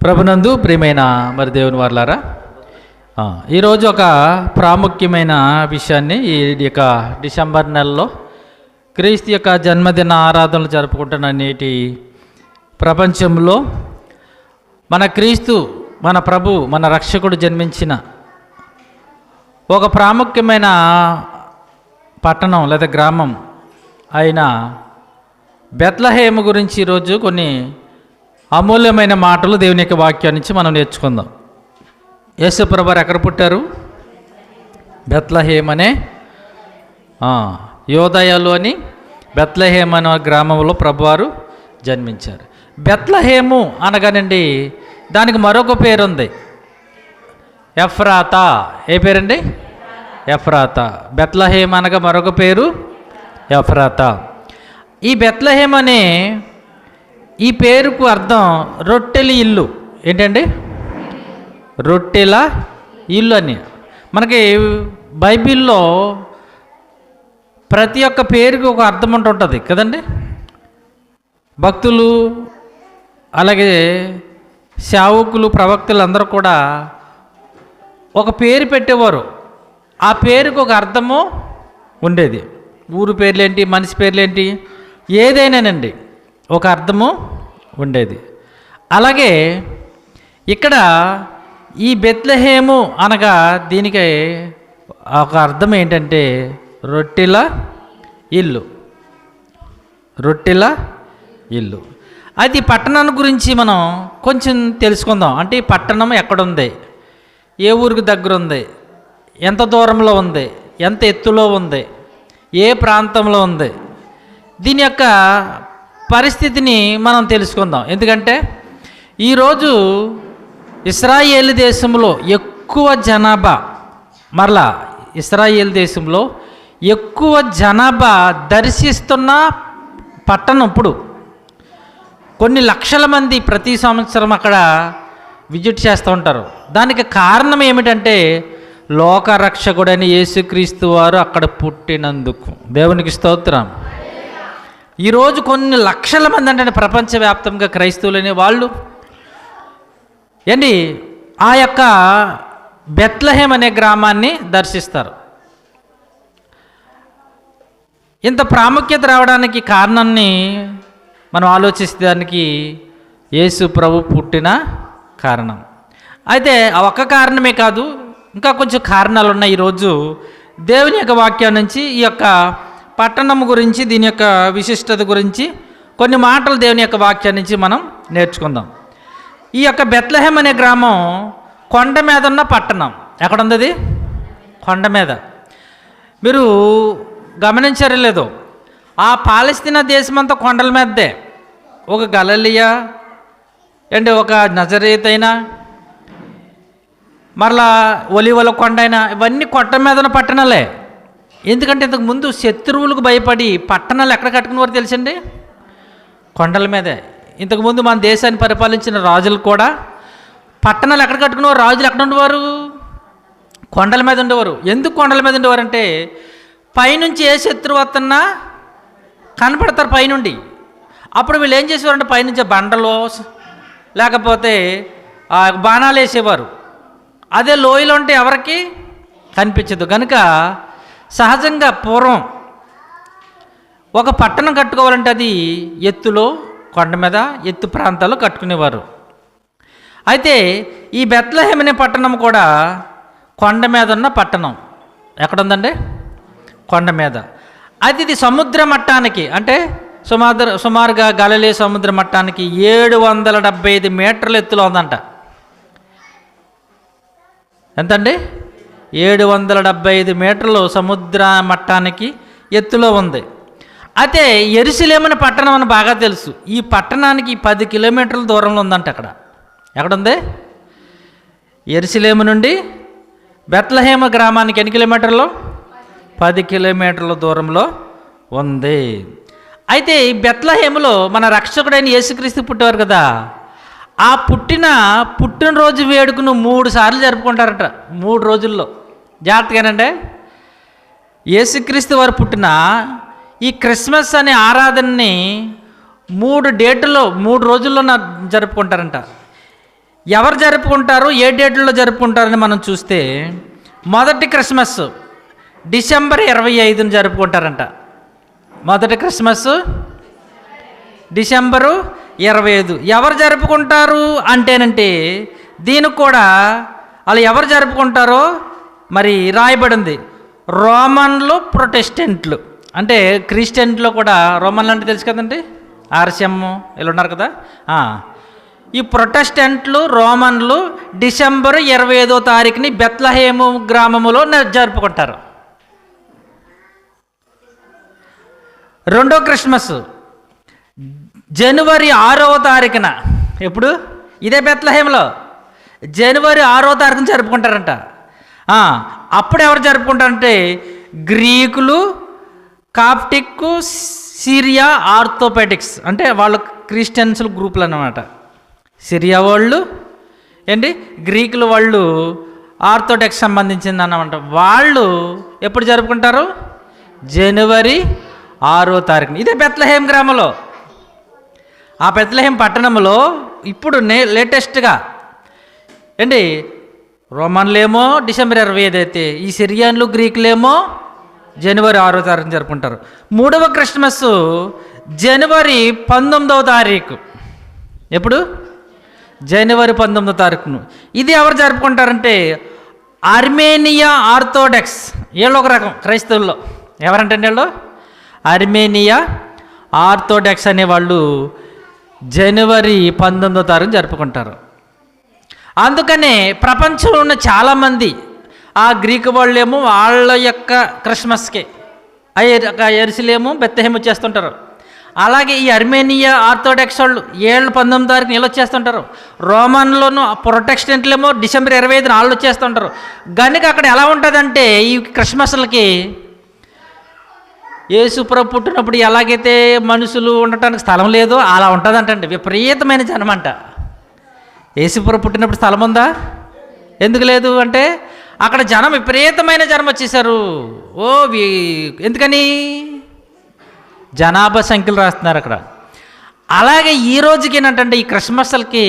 ప్రభునందు ప్రియమైన మరి దేవుని వారలారా, ఈరోజు ఒక ప్రాముఖ్యమైన విషయాన్ని ఈ యొక్క డిసెంబర్ నెలలో క్రీస్తు యొక్క జన్మదిన ఆరాధనలు జరుపుకుంటున్న నేటి ప్రపంచంలో మన క్రీస్తు, మన ప్రభు, మన రక్షకుడు జన్మించిన ఒక ప్రాముఖ్యమైన పట్టణం లేదా గ్రామం అయిన బెత్లెహేము గురించి ఈరోజు కొన్ని అమూల్యమైన మాటలు దేవుని యొక్క వాక్యం నుంచి మనం నేర్చుకుందాం. యేసు ప్రభువారు ఎక్కడ పుట్టారు? బెత్లెహేము అనే యోదయలోని బెత్లెహేము అనే గ్రామంలో ప్రభువారు జన్మించారు. బెత్లెహేము అనగానండి దానికి మరొక పేరు ఉంది, ఎఫ్రాతా. ఏ పేరండి? ఎఫ్రాతా. బెత్లెహేము అనగా మరొక పేరు ఎఫ్రాతా. ఈ బెత్లెహేము అనే ఈ పేరుకు అర్థం రొట్టెల ఇల్లు. ఏంటండి? రొట్టెల ఇల్లు అని. మనకి బైబిల్లో ప్రతి ఒక్క పేరుకి ఒక అర్థం ఉంటుంటుంది కదండి. భక్తులు అలాగే సేవకులు, ప్రవక్తలు అందరూ కూడా ఒక పేరు పెట్టేవారు. ఆ పేరుకు ఒక అర్థము ఉండేది. ఊరు పేర్లేంటి, మనిషి పేర్లేంటి, ఏదైనానండి ఒక అర్థము ఉండేది. అలాగే ఇక్కడ ఈ బెత్లెహేము అనగా దీనికి ఒక అర్థం ఏంటంటే రొట్టెల ఇల్లు. రొట్టెల ఇల్లు. అది పట్టణాన్ని గురించి మనం కొంచెం తెలుసుకుందాం. అంటే ఈ పట్టణం ఎక్కడుంది, ఏ ఊరికి దగ్గర ఉంది, ఎంత దూరంలో ఉంది, ఎంత ఎత్తులో ఉంది, ఏ ప్రాంతంలో ఉంది, దీని యొక్క పరిస్థితిని మనం తెలుసుకుందాం. ఎందుకంటే ఈరోజు ఇశ్రాయేలు దేశంలో ఎక్కువ జనాభా, మరలా ఇశ్రాయేలు దేశంలో ఎక్కువ జనాభా దర్శిస్తున్న పట్టణం. ఇప్పుడు కొన్ని లక్షల మంది ప్రతి సంవత్సరం అక్కడ విజిట్ చేస్తూ ఉంటారు. దానికి కారణం ఏమిటంటే లోకరక్షకుడైన యేసుక్రీస్తు వారు అక్కడ పుట్టినందుకు. దేవునికి స్తోత్రం. ఈరోజు కొన్ని లక్షల మంది అంటే ప్రపంచవ్యాప్తంగా క్రైస్తవులనే వాళ్ళు ఏంటి ఆ యొక్క బెత్లెహేము అనే గ్రామాన్ని దర్శిస్తారు. ఇంత ప్రాముఖ్యత రావడానికి కారణాన్ని మనం ఆలోచిస్తేదానికి యేసు ప్రభు పుట్టిన కారణం. అయితే ఆ ఒక్క కారణమే కాదు, ఇంకా కొంచెం కారణాలు ఉన్నాయి. ఈరోజు దేవుని యొక్క వాక్యం నుంచి ఈ యొక్క పట్టణం గురించి, దీని యొక్క విశిష్టత గురించి కొన్ని మాటలు దేవుని యొక్క వాక్యం నుంచి మనం నేర్చుకుందాం. ఈ యొక్క బెత్లెహేము అనే గ్రామం కొండ మీద ఉన్న పట్టణం. ఎక్కడుంది అది? కొండ మీద. మీరు గమనించారో లేదో, ఆ పాలస్తీనా దేశమంతా కొండల మీదే. ఒక గలిలయ అంటే ఒక నజరేత్ అయినా, మరలా ఒలివల కొండ అయినా, ఇవన్నీ కొండ మీద ఉన్న పట్టణాలే. ఎందుకంటే ఇంతకుముందు శత్రువులకు భయపడి పట్టణాలు ఎక్కడ కట్టుకునేవారు తెలుసండి? కొండల మీదే. ఇంతకుముందు మన దేశాన్ని పరిపాలించిన రాజులు కూడా పట్టణాలు ఎక్కడ కట్టుకునేవారు? రాజులు ఎక్కడ ఉండేవారు? కొండల మీద ఉండేవారు. ఎందుకు కొండల మీద ఉండేవారు అంటే పైనుంచి ఏ శత్రువు వస్తున్నా కనపడతారు పైనుండి. అప్పుడు వీళ్ళు ఏం చేసేవారంటే పైనుంచి బండలో లేకపోతే బాణాలు వేసేవారు. అదే లోయలో ఉంటే ఎవరికి కనిపించదు. కనుక సహజంగా పూర్వం ఒక పట్టణం కట్టుకోవాలంటే అది ఎత్తులో, కొండ మీద, ఎత్తు ప్రాంతాల్లో కట్టుకునేవారు. అయితే ఈ బెత్లెహేము అనే పట్టణం కూడా కొండ మీద ఉన్న పట్టణం. ఎక్కడుందండి? కొండ మీద. అయితే ఇది సముద్ర మట్టానికి, అంటే సుమారుగా గలిలయ సముద్ర మట్టానికి 775 మీటర్ల ఎత్తులో ఉందంట. ఎంతండి? 775 మీటర్లు సముద్ర మట్టానికి ఎత్తులో ఉంది. అయితే యెరూషలేము అనే పట్టణం అని బాగా తెలుసు. ఈ పట్టణానికి 10 కిలోమీటర్ల దూరంలో ఉందంట. అక్కడ ఎక్కడుంది? యెరూషలేము నుండి బెత్లెహేము గ్రామానికి ఎన్ని కిలోమీటర్లు? 10 కిలోమీటర్ల దూరంలో ఉంది. అయితే ఈ బెత్లెహేములో మన రక్షకుడైన యేసుక్రీస్తు పుట్టేవారు కదా, ఆ పుట్టినరోజు వేడుకను 3 సార్లు జరుపుకుంటారట 3 రోజుల్లో. జాగ్రత్తగానండి. యేసుక్రీస్తు వారు పుట్టిన ఈ క్రిస్మస్ అనే ఆరాధనని 3 రోజుల్లో జరుపుకుంటారంట. ఎవరు జరుపుకుంటారు, ఏ డేట్లో జరుపుకుంటారని మనం చూస్తే మొదటి క్రిస్మస్ డిసెంబర్ 25న జరుపుకుంటారంట. మొదటి క్రిస్మస్ డిసెంబరు 25. ఎవరు జరుపుకుంటారు అంటేనంటే దీనికి కూడా వాళ్ళు ఎవరు జరుపుకుంటారో మరి రాయబడింది. రోమన్లు, ప్రొటెస్టెంట్లు. అంటే క్రిస్టియన్లో కూడా రోమన్లు అంటే తెలుసు కదండి, ఆర్సిఎం వీళ్ళు ఉన్నారు కదా. ఈ ప్రొటెస్టెంట్లు, రోమన్లు డిసెంబర్ 25వ తారీఖుని బెత్లహేము గ్రామములో జరుపుకుంటారు. రెండో క్రిస్మస్ జనవరి 6వ తారీఖున. ఎప్పుడు? ఇదే బెత్లహేములో జనవరి 6వ తారీఖున జరుపుకుంటారంట. అప్పుడు ఎవరు జరుపుకుంటారంటే గ్రీకులు, కాప్టిక్, సిరియా ఆర్థోపెటిక్స్, అంటే వాళ్ళు క్రిస్టియన్స్ గ్రూపులు అన్నమాట. సిరియా వాళ్ళు ఏంటి, గ్రీకులు వాళ్ళు ఆర్థోడాక్స్ సంబంధించింది అన్నమాట. వాళ్ళు ఎప్పుడు జరుపుకుంటారు? జనవరి 6వ తారీఖున. ఇదే బెత్లహేం గ్రామంలో. ఆ బెత్లహేం పట్టణంలో ఇప్పుడు లేటెస్ట్గా ఏంటి రోమన్లేమో డిసెంబర్ 25 అయితే ఈ సిరియన్లు, గ్రీకులేమో జనవరి 6వ తారీఖున జరుపుకుంటారు. మూడవ క్రిస్మస్ జనవరి 19వ తారీఖు. ఎప్పుడు? జనవరి 19వ తారీఖును. ఇది ఎవరు జరుపుకుంటారంటే ఆర్మేనియా ఆర్థోడాక్స్. వీళ్ళు ఒక రకం క్రైస్తవుల్లో. ఎవరంటే వీళ్ళు ఆర్మేనియా ఆర్థోడాక్స్ అనేవాళ్ళు జనవరి 19వ తారీఖున జరుపుకుంటారు. అందుకనే ప్రపంచంలో ఉన్న చాలామంది ఆ గ్రీకు వాళ్ళేమో వాళ్ళ యొక్క క్రిస్మస్కే ఎరుసలేము, బెత్లెహేము చేస్తుంటారు. అలాగే ఈ అర్మేనియా ఆర్థోడాక్స్ వాళ్ళు 19వ తారీఖున వీళ్ళు వచ్చేస్తుంటారు. రోమన్లోను ప్రొటెస్టెంట్లేమో డిసెంబర్ 25న వాళ్ళు వచ్చేస్తుంటారు. కనుక అక్కడ ఎలా ఉంటుందంటే ఈ క్రిస్మస్లకి యేసుప్రభు పుట్టినప్పుడు ఎలాగైతే మనుషులు ఉండటానికి స్థలం లేదో అలా ఉంటుందంటండి. విపరీతమైన జనం అంట. యేసుప్రభు పుట్టినప్పుడు స్థలం ఉందా? ఎందుకు లేదు అంటే అక్కడ జనం, విపరీతమైన జనం వచ్చేసారు. ఎందుకని? జనాభా సంఖ్యలు రాస్తున్నారు అక్కడ. అలాగే ఈ రోజుకి ఏంటంటే ఈ క్రిస్మస్లకి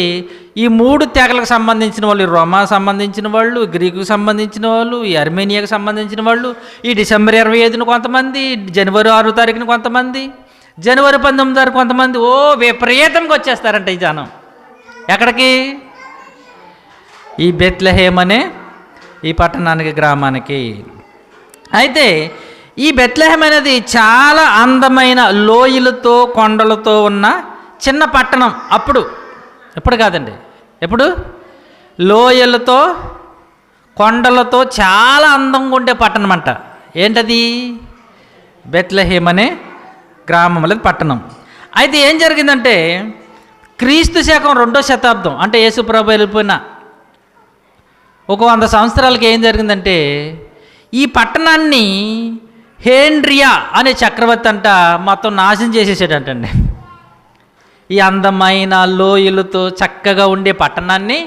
ఈ 3 తెగలకు సంబంధించిన వాళ్ళు, రోమా సంబంధించిన వాళ్ళు, గ్రీకుకు సంబంధించిన వాళ్ళు, ఈ అర్మేనియాకు సంబంధించిన వాళ్ళు, ఈ డిసెంబర్ 25న కొంతమంది, జనవరి 6వ తారీఖున కొంతమంది, జనవరి 19వ తారీఖు కొంతమంది విపరీతంగా వచ్చేస్తారంట ఈ జనం. ఎక్కడికి? ఈ బెత్లెహేమ్ అనే ఈ పట్టణానికి, గ్రామానికి. అయితే ఈ బెత్లెహేమ్ అనేది చాలా అందమైన లోయలతో, కొండలతో ఉన్న చిన్న పట్టణం. ఎప్పుడు కాదండి, ఎప్పుడు లోయలతో, కొండలతో చాలా అందంగా ఉండే పట్టణం అంట. ఏంటది? బెత్లెహేమ్ అనే గ్రామంలో పట్టణం. అయితే ఏం జరిగిందంటే క్రీస్తు శకం 2వ శతాబ్దం, అంటే యేసుప్రభు వెళ్ళిపోయిన ఒక 100 సంవత్సరాలకి ఏం జరిగిందంటే ఈ పట్టణాన్ని హెన్రియా అనే చక్రవర్తి అంట మొత్తం నాశనం చేసేసాడంటండి. ఈ అందమైన లోయలతో చక్కగా ఉండే పట్టణాన్ని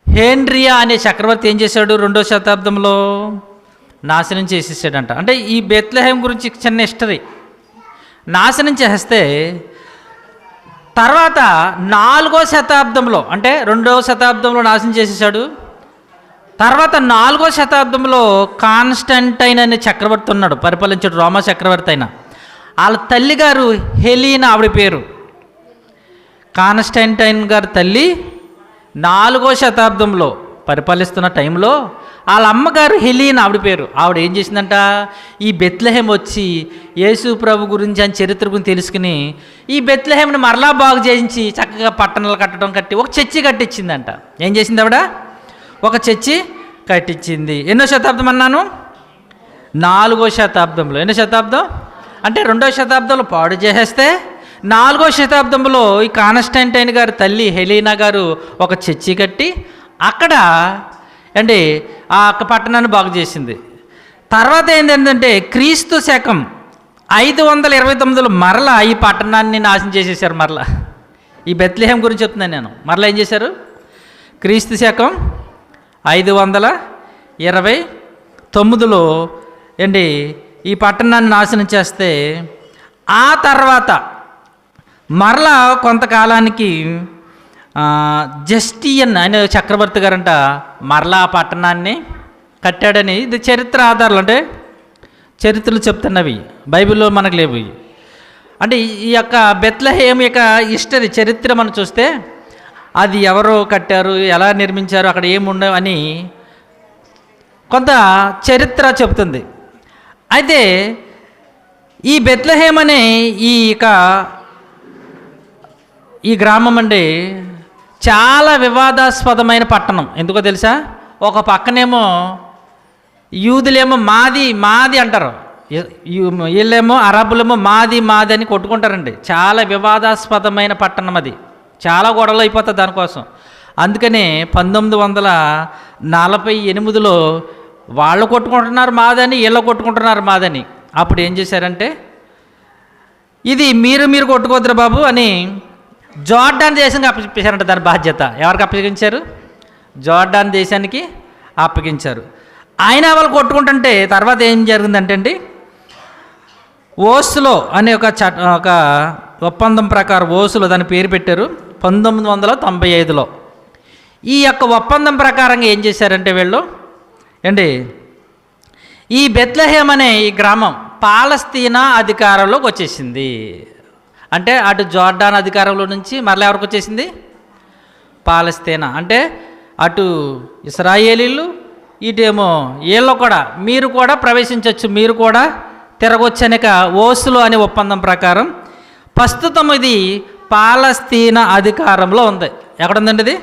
హెన్రియా అనే చక్రవర్తి ఏం చేశాడు? 2వ శతాబ్దంలో నాశనం చేసేసాడంట. అంటే ఈ బెత్లెహేమ్ గురించి చిన్న హిస్టరీ. నాశనం చేస్తే తర్వాత 4వ శతాబ్దంలో, అంటే 2వ శతాబ్దంలో నాశనం చేసేసాడు. తర్వాత 4వ శతాబ్దంలో కాన్స్టంటైన్ అనే చక్రవర్తి ఉన్నాడు, పరిపాలించాడు, రోమా చక్రవర్తి అయిన. వాళ్ళ తల్లి గారు హెలీనా, ఆవిడ పేరు. కాన్స్టంటైన్ గారి తల్లి 4వ శతాబ్దంలో పరిపాలిస్తున్న టైంలో వాళ్ళ అమ్మగారు హెలీనా, ఆవిడ పేరు. ఆవిడ ఏం చేసిందంట, ఈ బెత్లెహేమ్ వచ్చి యేసు ప్రభు గురించి అని చరిత్ర గురించి తెలుసుకుని ఈ బెత్లెహేమ్ని మరలా బాగు చేయించి చక్కగా పట్టణాలు కట్టి ఒక చర్చి కట్టించిందంట. ఏం చేసింది ఆవిడ? ఒక చర్చి కట్టించింది. ఎన్నో శతాబ్దం అన్నాను? 4వ శతాబ్దంలో. ఎన్నో శతాబ్దం అంటే 2వ శతాబ్దంలో పాడు చేసేస్తే 4వ శతాబ్దంలో ఈ కాన్స్టంటైన్ గారి తల్లి హెలీనా గారు ఒక చర్చి కట్టి అక్కడ అంటే ఆ పట్టణాన్ని బాగు చేసింది. తర్వాత ఏంటంటే క్రీస్తు శకం 529లో మరలా ఈ పట్టణాన్ని నాశనం చేసేసారు. మరలా ఈ బెత్లెహేమ్ గురించి చెప్తున్నాను నేను. మరలా ఏం చేశారు? క్రీస్తు శకం 529లో ఏంటి ఈ పట్టణాన్ని నాశనం చేస్తే ఆ తర్వాత మరలా కొంతకాలానికి జస్టియన్ అనే చక్రవర్తి గారంట మరలా ఆ పట్టణాన్ని కట్టాడని, ఇది చరిత్ర ఆధారాలు, అంటే చరిత్రలు చెప్తున్నవి, బైబిల్లో మనకు లేవు. అంటే ఈ యొక్క బెత్లెహేమ్ యొక్క హిస్టరీ, చరిత్ర మనం చూస్తే అది ఎవరో కట్టారు, ఎలా నిర్మించారు, అక్కడ ఏముండవు అని కొంత చరిత్ర చెబుతుంది. అయితే ఈ బెత్లెహేమ్ అనే ఈ గ్రామం అండి చాలా వివాదాస్పదమైన పట్టణం. ఎందుకో తెలుసా? ఒక పక్కనేమో యూదులేమో మాది అంటారు, వీళ్ళేమో అరబ్బులేమో మాది అని కొట్టుకుంటారండి. చాలా వివాదాస్పదమైన పట్టణం అది, చాలా గొడవలు అయిపోతుంది దానికోసం. అందుకనే 1948లో వాళ్ళు కొట్టుకుంటున్నారు మాదని, వీళ్ళు కొట్టుకుంటున్నారు మాదని. అప్పుడు ఏం చేశారంటే, ఇది మీరు కొట్టుకోద్దురా బాబు అని జోర్డాన్ దేశానికి అప్పగించారంట. దాని బాధ్యత ఎవరికి అప్పగించారు? జోర్డాన్ దేశానికి అప్పగించారు. ఆయన వాళ్ళు కొట్టుకుంటుంటే తర్వాత ఏం జరిగిందంటే అండి, ఓస్లో అనే ఒక ఒప్పందం ప్రకారం, ఓస్లో దాని పేరు పెట్టారు 1995లో. ఈ యొక్క ఒప్పందం ప్రకారంగా ఏం చేశారంటే వీళ్ళు ఈ బెత్లెహేమ్ అనే ఈ గ్రామం పాలస్తీనా అధికారంలోకి వచ్చేసింది. అంటే అటు జోర్డాన్ అధికారంలో నుంచి మరలా ఎవరికి వచ్చేసింది? పాలస్తీనా. అంటే అటు ఇశ్రాయేలీలు, ఇటేమో వీళ్ళు కూడా మీరు కూడా ప్రవేశించవచ్చు, మీరు కూడా తిరగొచ్చు అనేక ఓస్లో అనే ఒప్పందం ప్రకారం ప్రస్తుతం ఇది పాలస్తీనా అధికారంలో ఉంది. ఎక్కడుందండి ఇది?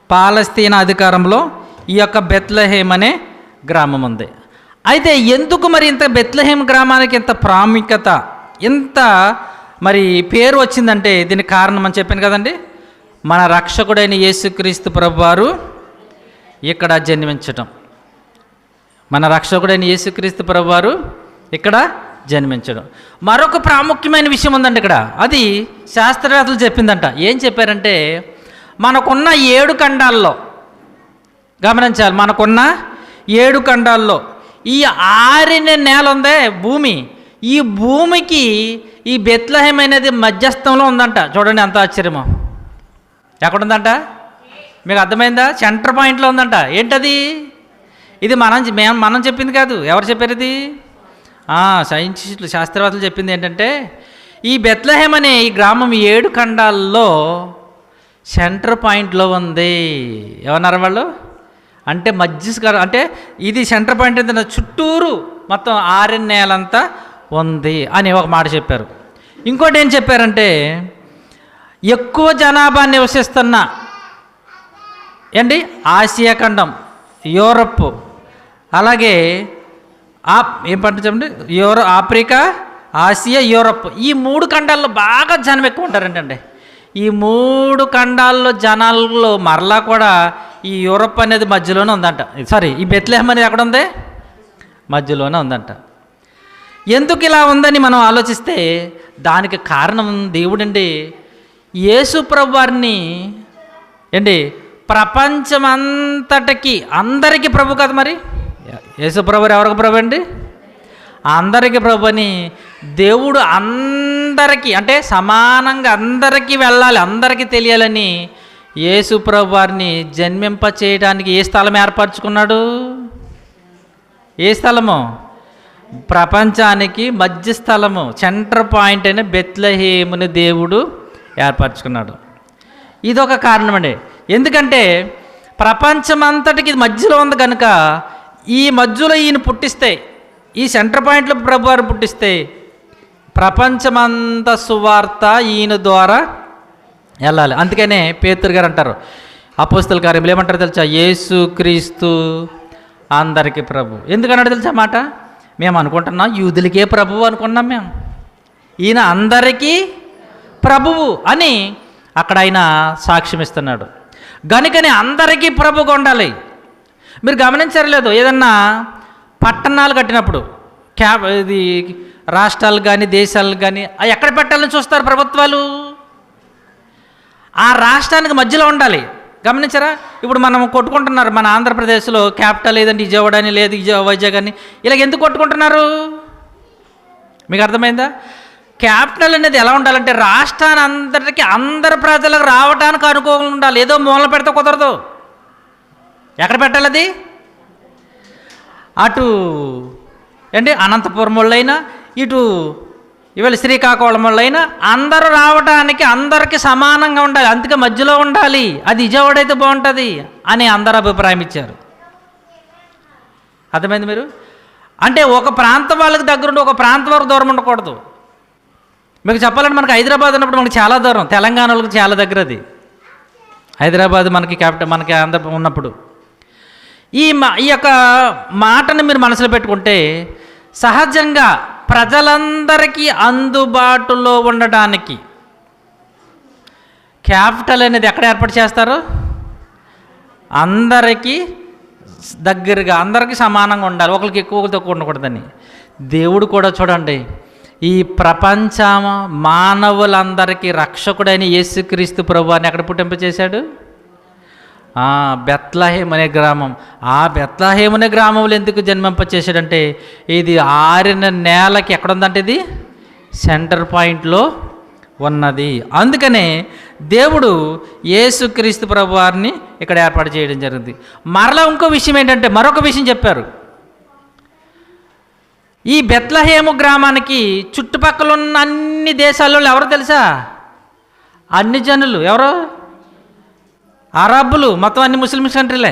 పాలస్తీనా అధికారంలో ఈ యొక్క బెత్లెహేమ్ అనే గ్రామం ఉంది. అయితే ఎందుకు మరి ఇంత బెత్లెహేమ్ గ్రామానికి ఇంత ప్రాముఖ్యత, ఇంత మరి పేరు వచ్చిందంటే దీనికి కారణం అని చెప్పాను కదండి, మన రక్షకుడైన యేసుక్రీస్తు ప్రభువారు ఇక్కడ జన్మించటం. మన రక్షకుడైన యేసుక్రీస్తు ప్రభువారు ఇక్కడ జన్మించడం. మరొక ప్రాముఖ్యమైన విషయం ఉందండి ఇక్కడ, అది శాస్త్రవేత్తలు చెప్పిందంట. ఏం చెప్పారంటే, మనకున్న 7 ఖండాల్లో గమనించాలి, మనకున్న 7 ఖండాల్లో ఈ ఆరిన నేల ఉందే భూమి, ఈ భూమికి ఈ బెత్లెహేమ్ అనేది మధ్యస్థంలో ఉందంట. చూడండి ఎంత ఆశ్చర్యమో. ఎక్కడుందంట? మీకు అర్థమైందా? సెంటర్ పాయింట్లో ఉందంట. ఏంటది? ఇది మనం చెప్పింది కాదు. ఎవరు చెప్పారు ఇది? సైంటిస్టులు, శాస్త్రవేత్తలు చెప్పింది ఏంటంటే, ఈ బెత్లెహేమ్ అనే ఈ గ్రామం 7 ఖండాల్లో సెంటర్ పాయింట్లో ఉంది. ఏమన్నారు వాళ్ళు? అంటే అంటే ఇది సెంటర్ పాయింట్ ఏంటంటే చుట్టూరు మొత్తం ఆరిన నేలంతా ఉంది అని ఒక మాట చెప్పారు. ఇంకోటి ఏం చెప్పారంటే, ఎక్కువ జనాభా నివసిస్తున్న ఆసియా ఖండం, యూరప్, అలాగే ఏం పంట చెప్పండి, ఆఫ్రికా, ఆసియా, యూరప్, ఈ 3 ఖండాల్లో బాగా జనం ఎక్కువ ఉంటారంటండి. ఈ 3 ఖండాల్లో జనాల్లో మరలా కూడా ఈ యూరప్ అనేది మధ్యలోనే ఉందంట. ఈ బెత్లెహేమ్ అనేది ఎక్కడ ఉంది? మధ్యలోనే ఉందంట. ఎందుకు ఇలా ఉందని మనం ఆలోచిస్తే దానికి కారణం దేవుడండి. యేసు ప్రభు వారిని ప్రపంచమంతటికి, అందరికీ ప్రభు కదా. మరి యేసు ప్రభు ఎవరికి ప్రభు అండి? అందరికీ ప్రభు అని దేవుడు అందరికీ, అంటే సమానంగా అందరికీ వెళ్ళాలి, అందరికీ తెలియాలని యేసు ప్రభు వారిని జన్మింప చేయడానికి ఏ స్థలం ఏర్పరచుకున్నాడు? ఏ స్థలము? ప్రపంచానికి మధ్య స్థలము, సెంటర్ పాయింట్ అయిన బెత్లెహేముని దేవుడు ఏర్పరచుకున్నాడు. ఇదొక కారణం అండి. ఎందుకంటే ప్రపంచమంతటికి మధ్యలో ఉంది కనుక, ఈ మధ్యలో ఈయన పుట్టిస్తే, ఈ సెంటర్ పాయింట్లో ప్రభువారు పుట్టిస్తే ప్రపంచమంతా సువార్త ఈయన ద్వారా వెళ్ళాలి. అందుకనే పేతురు గారు అంటారు, అపోస్తల కార్యములు ఏమంటారు తెలుసా? యేసు క్రీస్తు అందరికీ ప్రభు. ఎందుకన్నాడు తెలుసా మాట? మేము అనుకుంటున్నాం యూదులకే ప్రభువు అనుకున్నాం మేము, ఈయన అందరికీ ప్రభువు అని అక్కడ ఆయన సాక్ష్యం ఇస్తున్నాడు. గనుకనే అందరికీ ప్రభుగా ఉండాలి. మీరు గమనించలేదు, ఏదన్నా పట్టణాలు కట్టినప్పుడు ఇది రాష్ట్రాలు కానీ దేశాలు కానీ అవి ఎక్కడ పెట్టాలని చూస్తారు ప్రభుత్వాలు? ఆ రాష్ట్రానికి మధ్యలో ఉండాలి. గమనించారా? ఇప్పుడు మనం కొట్టుకుంటున్నారు మన ఆంధ్రప్రదేశ్లో క్యాపిటల్ ఏదంటే విజయవాడ అని, లేదు వైజాగ్ అని, ఇలాగ ఎందుకు కొట్టుకుంటున్నారు? మీకు అర్థమైందా? క్యాపిటల్ అనేది ఎలా ఉండాలంటే రాష్ట్రాన్ని అందరికీ అందరి ప్రజలకు రావడానికి అనుకూలంగా ఉండాలి. ఏదో మూల పెడితే కుదరదు. ఎక్కడ పెట్టాలి అది? అటు ఏంటి అనంతపురం వాళ్ళైనా, ఇటు ఇవాళ శ్రీకాకుళం వాళ్ళైనా అందరూ రావడానికి అందరికీ సమానంగా ఉండాలి. అందుకే మధ్యలో ఉండాలి. అది విజయవాడ అయితే బాగుంటుంది అని అందరూ అభిప్రాయం ఇచ్చారు. అర్థమైంది మీరు? అంటే ఒక ప్రాంతం వాళ్ళకి దగ్గరుండి ఒక ప్రాంతం వరకు దూరం ఉండకూడదు. మీకు చెప్పాలంటే మనకి హైదరాబాద్ ఉన్నప్పుడు మనకి చాలా దూరం, తెలంగాణ వాళ్ళకి చాలా దగ్గర అది హైదరాబాద్ మనకి క్యాపిటల్, మనకి ఆంధ్ర ఉన్నప్పుడు. ఈ యొక్క మాటను మీరు మనసులో పెట్టుకుంటే సహజంగా ప్రజలందరికీ అందుబాటులో ఉండడానికి క్యాపిటల్ అనేది ఎక్కడ ఏర్పాటు చేస్తారు? అందరికీ దగ్గరగా, అందరికీ సమానంగా ఉండాలి. ఒకరికి ఎక్కువ ఒకరికి తక్కువ ఉండకూడదని. దేవుడు కూడా చూడండి, ఈ ప్రపంచ మానవులందరికీ రక్షకుడైన యేసుక్రీస్తు ప్రభువాన్ని ఎక్కడ పుట్టింపచేశాడు? బెత్లహేమ్ అనే గ్రామం. ఆ బెత్లహేమ్ అనే గ్రామంలో ఎందుకు జన్మింపచేశాడంటే ఇది ఆరిన నేలకి ఎక్కడుందంటే ఇది సెంటర్ పాయింట్లో ఉన్నది. అందుకనే దేవుడు యేసుక్రీస్తు ప్రభువారిని ఇక్కడ ఏర్పాటు చేయడం జరిగింది. మరలా ఇంకో విషయం ఏంటంటే, మరొక విషయం చెప్పారు. ఈ బెత్లహేము గ్రామానికి చుట్టుపక్కల ఉన్న అన్ని దేశాల్లో ఎవరో తెలుసా? అన్ని జనులు. ఎవరో? అరబ్బులు, మొత్తం అన్ని ముస్లిమ్స్ కంట్రీలే.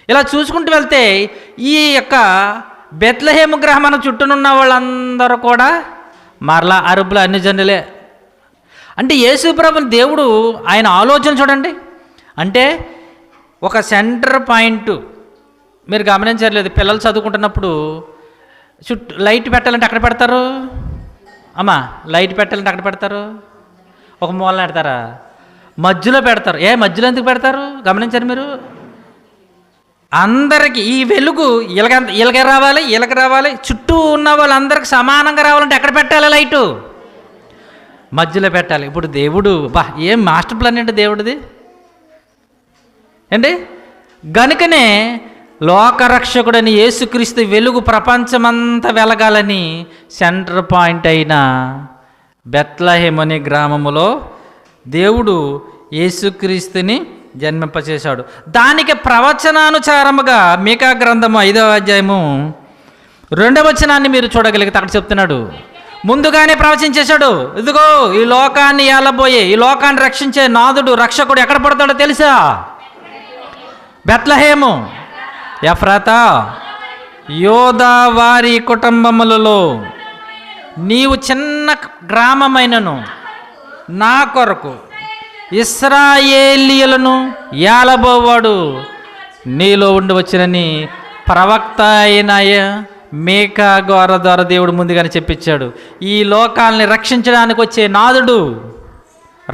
ఇలా చూసుకుంటూ వెళ్తే ఈ యొక్క బెత్లహేము గ్రామానికి చుట్టూనున్న వాళ్ళందరూ కూడా మరలా అరబ్బులు, అన్ని జనులే. అంటే యేసు ప్రభుని దేవుడు ఆయన ఆలోచన చూడండి. అంటే ఒక సెంటర్ పాయింట్ మీరు గమనించలేదు, పిల్లలు చదువుకుంటున్నప్పుడు చుట్టూ లైట్ పెట్టాలంటే అక్కడ పెడతారు. అమ్మా, లైట్ పెట్టాలంటే అక్కడ పెడతారు, ఒక మూలన పెడతారా? మధ్యలో పెడతారు. మధ్యలో ఎందుకు పెడతారు గమనించారు మీరు? అందరికీ ఈ వెలుగు ఇలాగ రావాలి, చుట్టూ ఉన్న వాళ్ళందరికీ సమానంగా రావాలంటే ఎక్కడ పెట్టాలి? లైటు మధ్యలో పెట్టాలి. ఇప్పుడు దేవుడు ఏం మాస్టర్ ప్లాన్ ఏంటి దేవుడిది ఏంటి? గనుకనే లోకరక్షకుడని యేసుక్రీస్తు వెలుగు ప్రపంచమంతా వెలగాలని సెంటర్ పాయింట్ అయిన బెత్లహేమ్ అనే గ్రామములో దేవుడు యేసుక్రీస్తుని జన్మింపచేశాడు. దానికి ప్రవచనానుసారముగా మీకా గ్రంథము 5వ అధ్యాయము 2వ వచనాన్ని మీరు చూడగలిగితే అక్కడ చెప్తున్నాడు, ముందుగానే ప్రవచించేశాడు. ఇదిగో ఈ లోకాన్ని ఏలబోయే, ఈ లోకాన్ని రక్షించే నాథుడు, రక్షకుడు ఎక్కడ పడతాడో తెలుసా? బెత్లహేము, ఎఫ్రాతా, యోదా వారి కుటుంబములలో నీవు చిన్న గ్రామమైనను నా కొరకు ఇశ్రాయేలీయులను ఏలబోవాడు నీలో ఉండి వచ్చినని ప్రవక్త అయిన మీకా ద్వారా దేవుడు ముందుగానే చెప్పించాడు. ఈ లోకాల్ని రక్షించడానికి వచ్చే నాథుడు,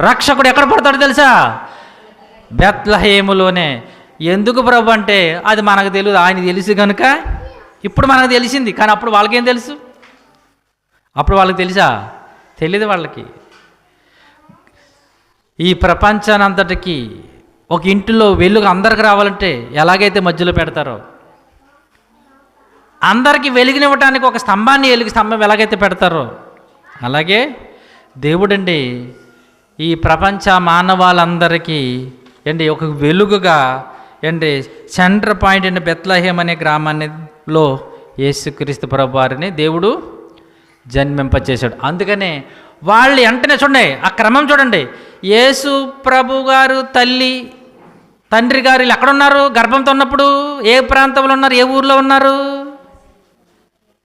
రక్షకుడు ఎక్కడ పడతాడో తెలుసా? బెత్లహేములోనే. ఎందుకు ప్రభు అంటే అది మనకు తెలియదు, ఆయన తెలుసు కనుక ఇప్పుడు మనకు తెలిసింది. కానీ అప్పుడు వాళ్ళకేం తెలుసు? అప్పుడు వాళ్ళకి తెలుసా? తెలియదు వాళ్ళకి. ఈ ప్రపంచానంతటికి ఒక ఇంటిలో వెలుగు అందరికి రావాలంటే ఎలాగైతే మధ్యలో పెడతారో, అందరికీ వెలుగునివ్వటానికి ఒక స్తంభం ఎలాగైతే పెడతారో, అలాగే దేవుడండి ఈ ప్రపంచ మానవాళ్ళందరికీ ఒక వెలుగుగా సెంటర్ పాయింట్ అయిన బెత్లహేమ్ అనే గ్రామాన్నిలో యేసుక్రీస్తు ప్రభు వారిని దేవుడు జన్మింపచేశాడు. అందుకనే వాళ్ళు వెంటనే చూడండి, ఆ క్రమం చూడండి. యేసు ప్రభు గారు తండ్రి గారు వీళ్ళు ఎక్కడున్నారు? గర్భంతో ఉన్నప్పుడు ఏ ప్రాంతంలో ఉన్నారు? ఏ ఊర్లో ఉన్నారు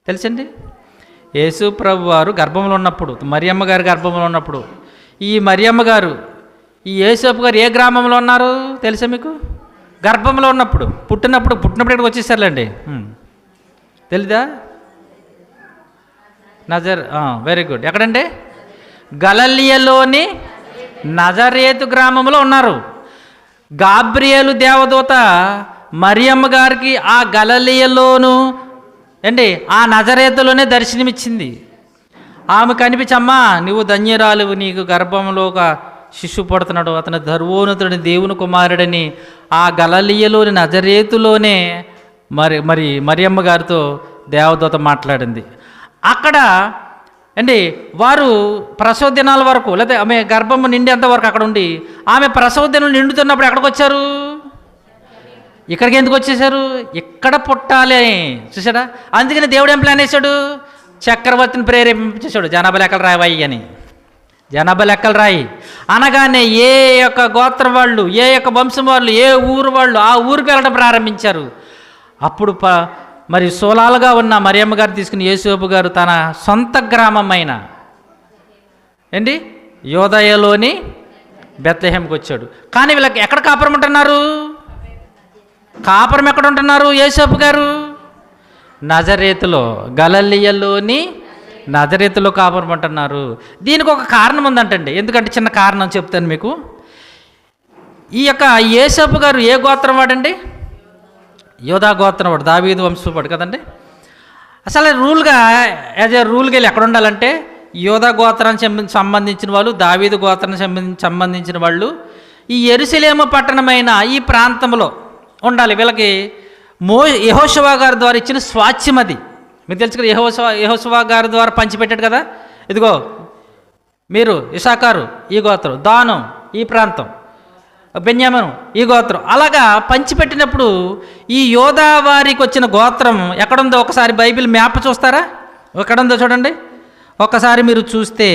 తెలుసండి? యేసు ప్రభు వారు గర్భంలో ఉన్నప్పుడు, మరియమ్మ గారు గర్భంలో ఉన్నప్పుడు, ఈ మరియమ్మ గారు ఈ యేసప్ప గారు ఏ గ్రామంలో ఉన్నారు తెలుసా మీకు? గర్భంలో ఉన్నప్పుడు, పుట్టినప్పుడు ఇక్కడికి వచ్చేసారులేండి. తెలీదా? Very good. ఎక్కడండి? గలిలయలోని నజరేతు గ్రామంలో ఉన్నారు. గాబ్రియేలు దేవదూత మరియమ్మ గారికి ఆ గలిలయలోను ఆ నజరేతులోనే దర్శనమిచ్చింది. ఆమె కనిపించమ్మా నువ్వు ధన్యురాలు, నీకు గర్భంలో ఒక శిశువు పడుతున్నాడు, అతను ధర్వోన్నతుడిని దేవుని కుమారుడని ఆ గలిలయలోని నజరేతులోనే మరి మరియమ్మ గారితో దేవదూత మాట్లాడింది. అక్కడ అండి వారు ప్రసవ దినాల వరకు లేదా ఆమె గర్భం నిండేంత వరకు అక్కడ ఉండి ఆమె ప్రసవ దినం నిండుతున్నప్పుడు ఎక్కడికి వచ్చారు? ఇక్కడికి ఎందుకు వచ్చేసారు? ఇక్కడ పుట్టాలి అని చూసాడా. అందుకని దేవుడు ఏం ప్లాన్ వేశాడు? చక్రవర్తిని ప్రేరేపించేశాడు, జనాభా లెక్కలు రాయి అని. జనాభా లెక్కలు రాయి అనగానే ఏ యొక్క గోత్రం వాళ్ళు, ఏ యొక్క వంశం వాళ్ళు, ఏ ఊరు వాళ్ళు ఆ ఊరికి వెళ్ళడం ప్రారంభించారు. అప్పుడు మరి సోలాలుగా ఉన్న మరియమ్మ గారు తీసుకుని యేసోపు గారు తన సొంత గ్రామమైన ఏంటి యోదయలోని బెత్లెహేంకి వచ్చాడు. కానీ వీళ్ళకి ఎక్కడ కాపురం ఉంటున్నారు? కాపురం ఎక్కడ ఉంటున్నారు యేసోపు గారు? నజరేతులో, గలిలయలోని నజరేతులో కాపురం ఉంటున్నారు. దీనికి ఒక కారణం ఉందంటండి. ఎందుకంటే చిన్న కారణం చెప్తాను మీకు. ఈ యొక్క యేసోపు గారు ఏ గోత్రం వాడండి? యోధా గోత్రం వాడు, దావీదు వంశవాడు కదండి. అసలు రూల్గా రూల్కి వెళ్ళి ఎక్కడ ఉండాలంటే యోధా గోత్రానికి సంబంధించిన వాళ్ళు, దావీదు గోత్రానికి సంబంధించిన వాళ్ళు ఈ యెరూషలేము పట్టణమైన ఈ ప్రాంతంలో ఉండాలి. వీళ్ళకి యెహోషువ గారి ద్వారా ఇచ్చిన స్వాస్థ్యం అది. మీకు తెలుసు కదా, యెహోషువ గారి ద్వారా పంచిపెట్టాడు కదా. ఇదిగో మీరు ఇస్సాకారు ఈ గోత్రం, దాను ఈ ప్రాంతం, బెన్యామీను ఈ గోత్రం, అలాగా పంచిపెట్టినప్పుడు ఈ యోధా వారికి వచ్చిన గోత్రం ఎక్కడుందో ఒకసారి బైబిల్ మ్యాప్ చూస్తారా? ఎక్కడుందో చూడండి ఒక్కసారి. మీరు చూస్తే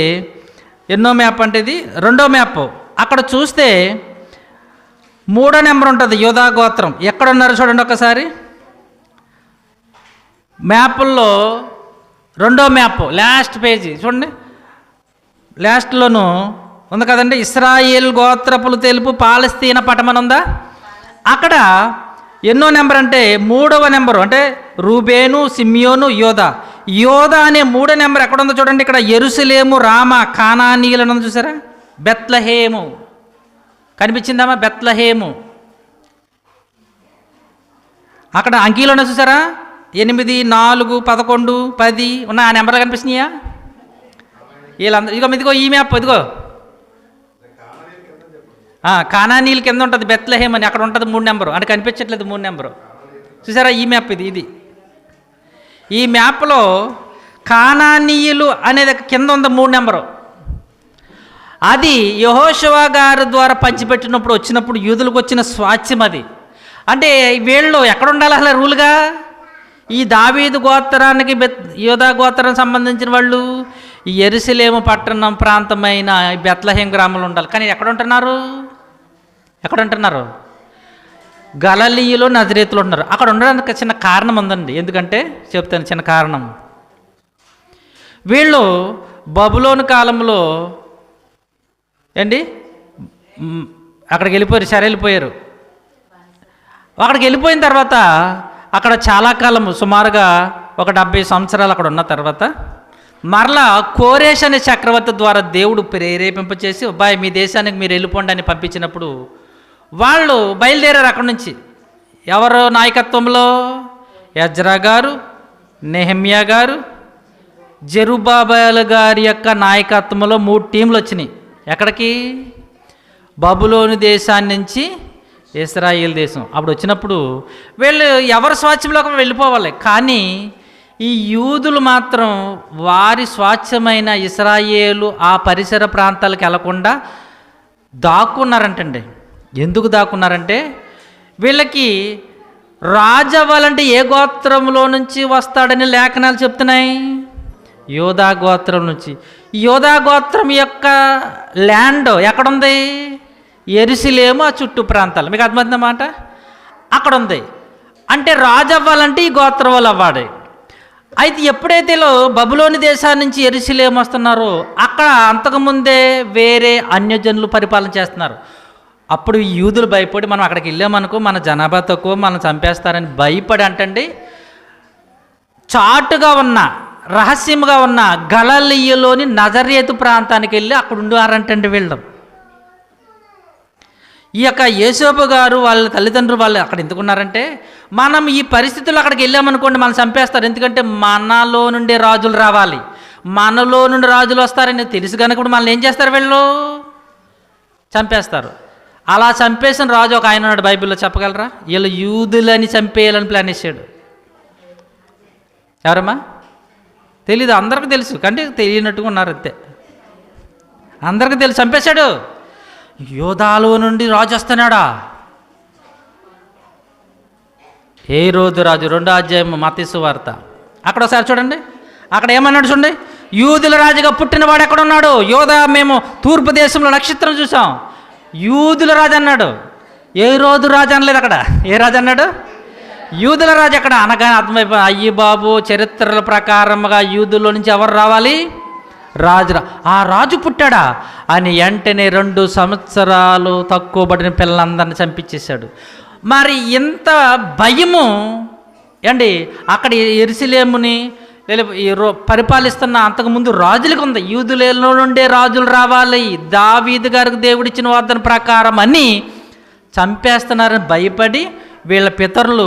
ఎన్నో మ్యాప్ అంటే ఇది 2వ మ్యాప్. అక్కడ చూస్తే 3వ నెంబర్ ఉంటుంది యోధా గోత్రం. ఎక్కడున్నారు చూడండి ఒకసారి. మ్యాపుల్లో 2వ మ్యాప్ లాస్ట్ పేజీ చూడండి. లాస్ట్లోనూ ఉంది కదండి, ఇశ్రాయేల్ గోత్రపులు తెలుపు పాలస్తీనా పట్టణం ఉందా? అక్కడ ఎన్నో నెంబర్ అంటే 3వ నెంబరు, అంటే రూబేను, సిమ్యోను, యోధా. యోధా అనే 3వ నెంబర్ ఎక్కడ ఉందో చూడండి. ఇక్కడ యెరూషలేము, రామా, కానానీయులను ఉంది చూసారా. బెత్లెహేము కనిపించిందమ్మా, బెత్లెహేము. అక్కడ అంకీలోనే చూసారా 8, 4, 11, 10 ఉన్న ఆ నెంబర్లు కనిపిస్తున్నాయా? వీళ్ళందరూ ఇదిగో ఈ మ్యాప్ ఇదిగో కానానీయుల కింద ఉంటుంది బెత్లెహేమ్ అని. అక్కడ ఉంటుంది 3 నెంబరు, అంటే కనిపించట్లేదు 3 నెంబరు. చూసారా ఈ మ్యాప్ ఇది. ఈ మ్యాప్లో కానానీయులు అనేది కింద ఉంది 3 నెంబరు. అది యెహోషువ గారి ద్వారా పంచిపెట్టినప్పుడు వచ్చినప్పుడు యూదులకు వచ్చిన స్వాస్థ్యం అది. అంటే వీళ్ళు ఎక్కడ ఉండాలి అసలు రూల్గా? ఈ దావీదు గోత్రానికి యోధా గోత్రానికి సంబంధించిన వాళ్ళు ఈ యెరూషలేము పట్టణం ప్రాంతమైన బెత్లెహేం గ్రామంలో ఉండాలి. కానీ ఎక్కడ ఉంటున్నారు? గలిలయలో నజరేతులో ఉంటున్నారు. అక్కడ ఉండడానికి చిన్న కారణం ఉందండి. ఎందుకంటే చెప్తాను చిన్న కారణం. వీళ్ళు బబులోను కాలంలో అక్కడికి వెళ్ళిపోయారు. అక్కడికి వెళ్ళిపోయిన తర్వాత అక్కడ చాలా కాలం సుమారుగా ఒక 70 సంవత్సరాలు అక్కడ ఉన్న తర్వాత మరలా కోరేష్ అనే చక్రవర్తి ద్వారా దేవుడు ప్రేరేపింపచేసి అబ్బాయి మీ దేశానికి మీరు వెళ్ళిపోండి అని పంపించినప్పుడు వాళ్ళు బయలుదేరారు అక్కడి నుంచి. ఎవరు నాయకత్వంలో? ఎజ్రా గారు, నెహెమ్యా గారు, జెరుబ్బాబెల్ గారి యొక్క నాయకత్వంలో 3 టీంలు వచ్చినాయి. ఎక్కడికి? బబులోను దేశాన్ని నుంచి ఇశ్రాయేల్ దేశం. అప్పుడు వచ్చినప్పుడు వీళ్ళు ఎవరి స్వాస్థ్యంలోకి వెళ్ళిపోవాలి. కానీ ఈ యూదులు మాత్రం వారి స్వాస్థ్యమైన ఇశ్రాయేలు ఆ పరిసర ప్రాంతాలకు వెళ్లకుండా దాక్కున్నారంటండి. ఎందుకు దాక్కున్నారంటే వీళ్ళకి రాజు అవ్వాలంటే ఏ గోత్రంలో నుంచి వస్తాడని లేఖనాలు చెప్తున్నాయి? యోధా గోత్రం నుంచి. యోధా గోత్రం యొక్క ల్యాండ్ ఎక్కడుంది? యెరూషలేము ఆ చుట్టూ ప్రాంతాలు. మీకు అర్థమవుతుందన్నమాట. అక్కడ ఉంది. అంటే రాజు అవ్వాలంటే ఈ గోత్రం వాళ్ళు అవ్వాలి. అయితే ఎప్పుడైతే బబులోని దేశాన్ని నుంచి యెరూషలేము వస్తున్నారో అక్కడ అంతకుముందే వేరే అన్యజనులు పరిపాలన చేస్తున్నారు. అప్పుడు ఈ యూదులు భయపడి మనం అక్కడికి వెళ్ళామనుకో మన జనాభా తక్కువ, మనం చంపేస్తారని భయపడి అంటండి చాటుగా ఉన్న రహస్యంగా ఉన్న గలిలయలోని నజరేతు ప్రాంతానికి వెళ్ళి అక్కడ ఉండారంటండి వీళ్ళు. ఈ యొక్క యేసోపు గారు వాళ్ళ తల్లిదండ్రులు వాళ్ళు అక్కడ ఎందుకున్నారంటే మనం ఈ పరిస్థితుల్లో అక్కడికి వెళ్ళామనుకోండి మనం చంపేస్తారు. ఎందుకంటే మనలో నుండి రాజులు రావాలి, మనలో నుండి రాజులు వస్తారని తెలుసు కనుక ఇప్పుడు మనల్ని ఏం చేస్తారు? వీళ్ళు చంపేస్తారు. అలా చంపేసిన రాజు ఒక ఆయన ఉన్నాడు బైబిల్లో, చెప్పగలరా? వీళ్ళు యూదులని చంపేయాలని ప్లాన్ వేసాడు. ఎవరమ్మా? తెలీదు, అందరికీ తెలుసు, కానీ తెలియనట్టుగా ఉన్నారు అంతే. అందరికీ తెలుసు, చంపేశాడు. యోధాలో నుండి రాజు వస్తున్నాడా? హేరోదు రాజు, 2వ అధ్యాయం మత్తయి సువార్త. అక్కడ ఒకసారి చూడండి, అక్కడ ఏమన్నాడు చూడండి. యూదుల రాజుగా పుట్టినవాడు ఎక్కడ ఉన్నాడు? యోధా, మేము తూర్పు దేశంలో నక్షత్రం చూసాం. యూదుల రాజు అన్నాడు, హేరోదు రాజు అనలేదు అక్కడ. ఏ రాజు అన్నాడు? యూదుల రాజు. అక్కడ అనగానే అర్థమైపోయి, అయ్యి బాబు, చరిత్రల ప్రకారంగా యూదుల్లో నుంచి ఎవరు రావాలి? రాజు. ఆ రాజు పుట్టాడా అని వెంటనే 2 సంవత్సరాలు తక్కువ పడిన పిల్లలందరినీ చంపించేశాడు. మరి ఇంత భయము అండి అక్కడ యెరూషలేముని పరిపాలిస్తున్న అంతకుముందు రాజులకు ఉంది. యూదులలో నుండే రాజులు రావాలి, దావీదు గారికి దేవుడిచ్చిన వాగ్దాన ప్రకారం అని చంపేస్తున్నారని భయపడి వీళ్ళ పితరులు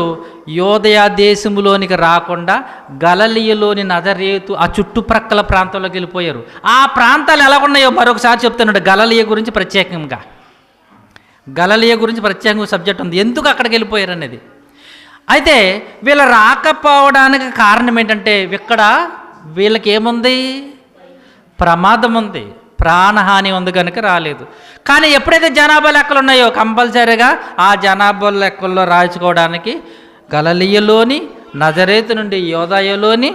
యోదయ దేశములోనికి రాకుండా గలిలయలోని నజరేతు ఆ చుట్టుప్రక్కల ప్రాంతంలోకి వెళ్ళిపోయారు. ఆ ప్రాంతాలు ఎలా ఉన్నాయో మరొకసారి చెప్తున్నాడు. గలిలయ గురించి ప్రత్యేకంగా సబ్జెక్ట్ ఉంది, ఎందుకు అక్కడికి వెళ్ళిపోయారు అనేది. అయితే వీళ్ళ రాకపోవడానికి కారణం ఏంటంటే, ఇక్కడ వీళ్ళకి ఏముంది? ప్రమాదం ఉంది, ప్రాణహాని ఉంది, కనుక రాలేదు. కానీ ఎప్పుడైతే జనాభా లెక్కలు ఉన్నాయో కంపల్సరీగా ఆ జనాభా లెక్కల్లో రాయించుకోవడానికి గలిలయలోని నజరేతు నుండి యోదయలోని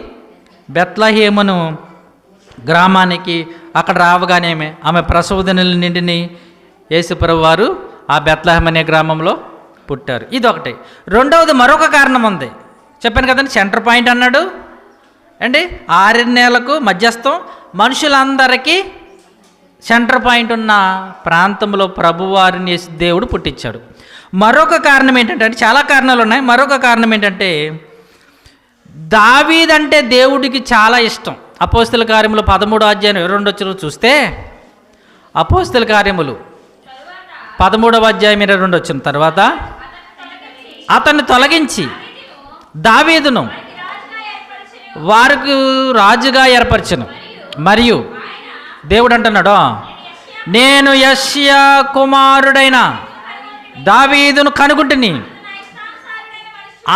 బెత్లెహేమును గ్రామానికి అక్కడ రావగానేమే ఆమె ప్రసవ దినాల నిండిని యేసుప్రభు వారు ఆ బెత్లెహేం అనే గ్రామంలో పుట్టారు. ఇదొకటి. రెండవది మరొక కారణం ఉంది, చెప్పాను కదండి, సెంటర్ పాయింట్ అన్నాడు అండి. 6 నెలలకు మధ్యస్థం, మనుషులందరికీ సెంటర్ పాయింట్ ఉన్న ప్రాంతంలో ప్రభువారిని దేవుడు పుట్టించాడు. మరొక కారణం ఏంటంటే, చాలా కారణాలు ఉన్నాయి. మరొక కారణం ఏంటంటే, దావీదంటే దేవుడికి చాలా ఇష్టం. అపోస్తల కార్యములు 13వ అధ్యాయం 22 చూస్తే, అపోస్తల కార్యములు 13వ అధ్యాయం 22 తర్వాత, అతన్ని తొలగించి దావీదును వారికి రాజుగా ఏర్పరచను. మరియు దేవుడు అంటున్నాడు, నేను యెషయా కుమారుడైన దావీదును కనుగొంటిని,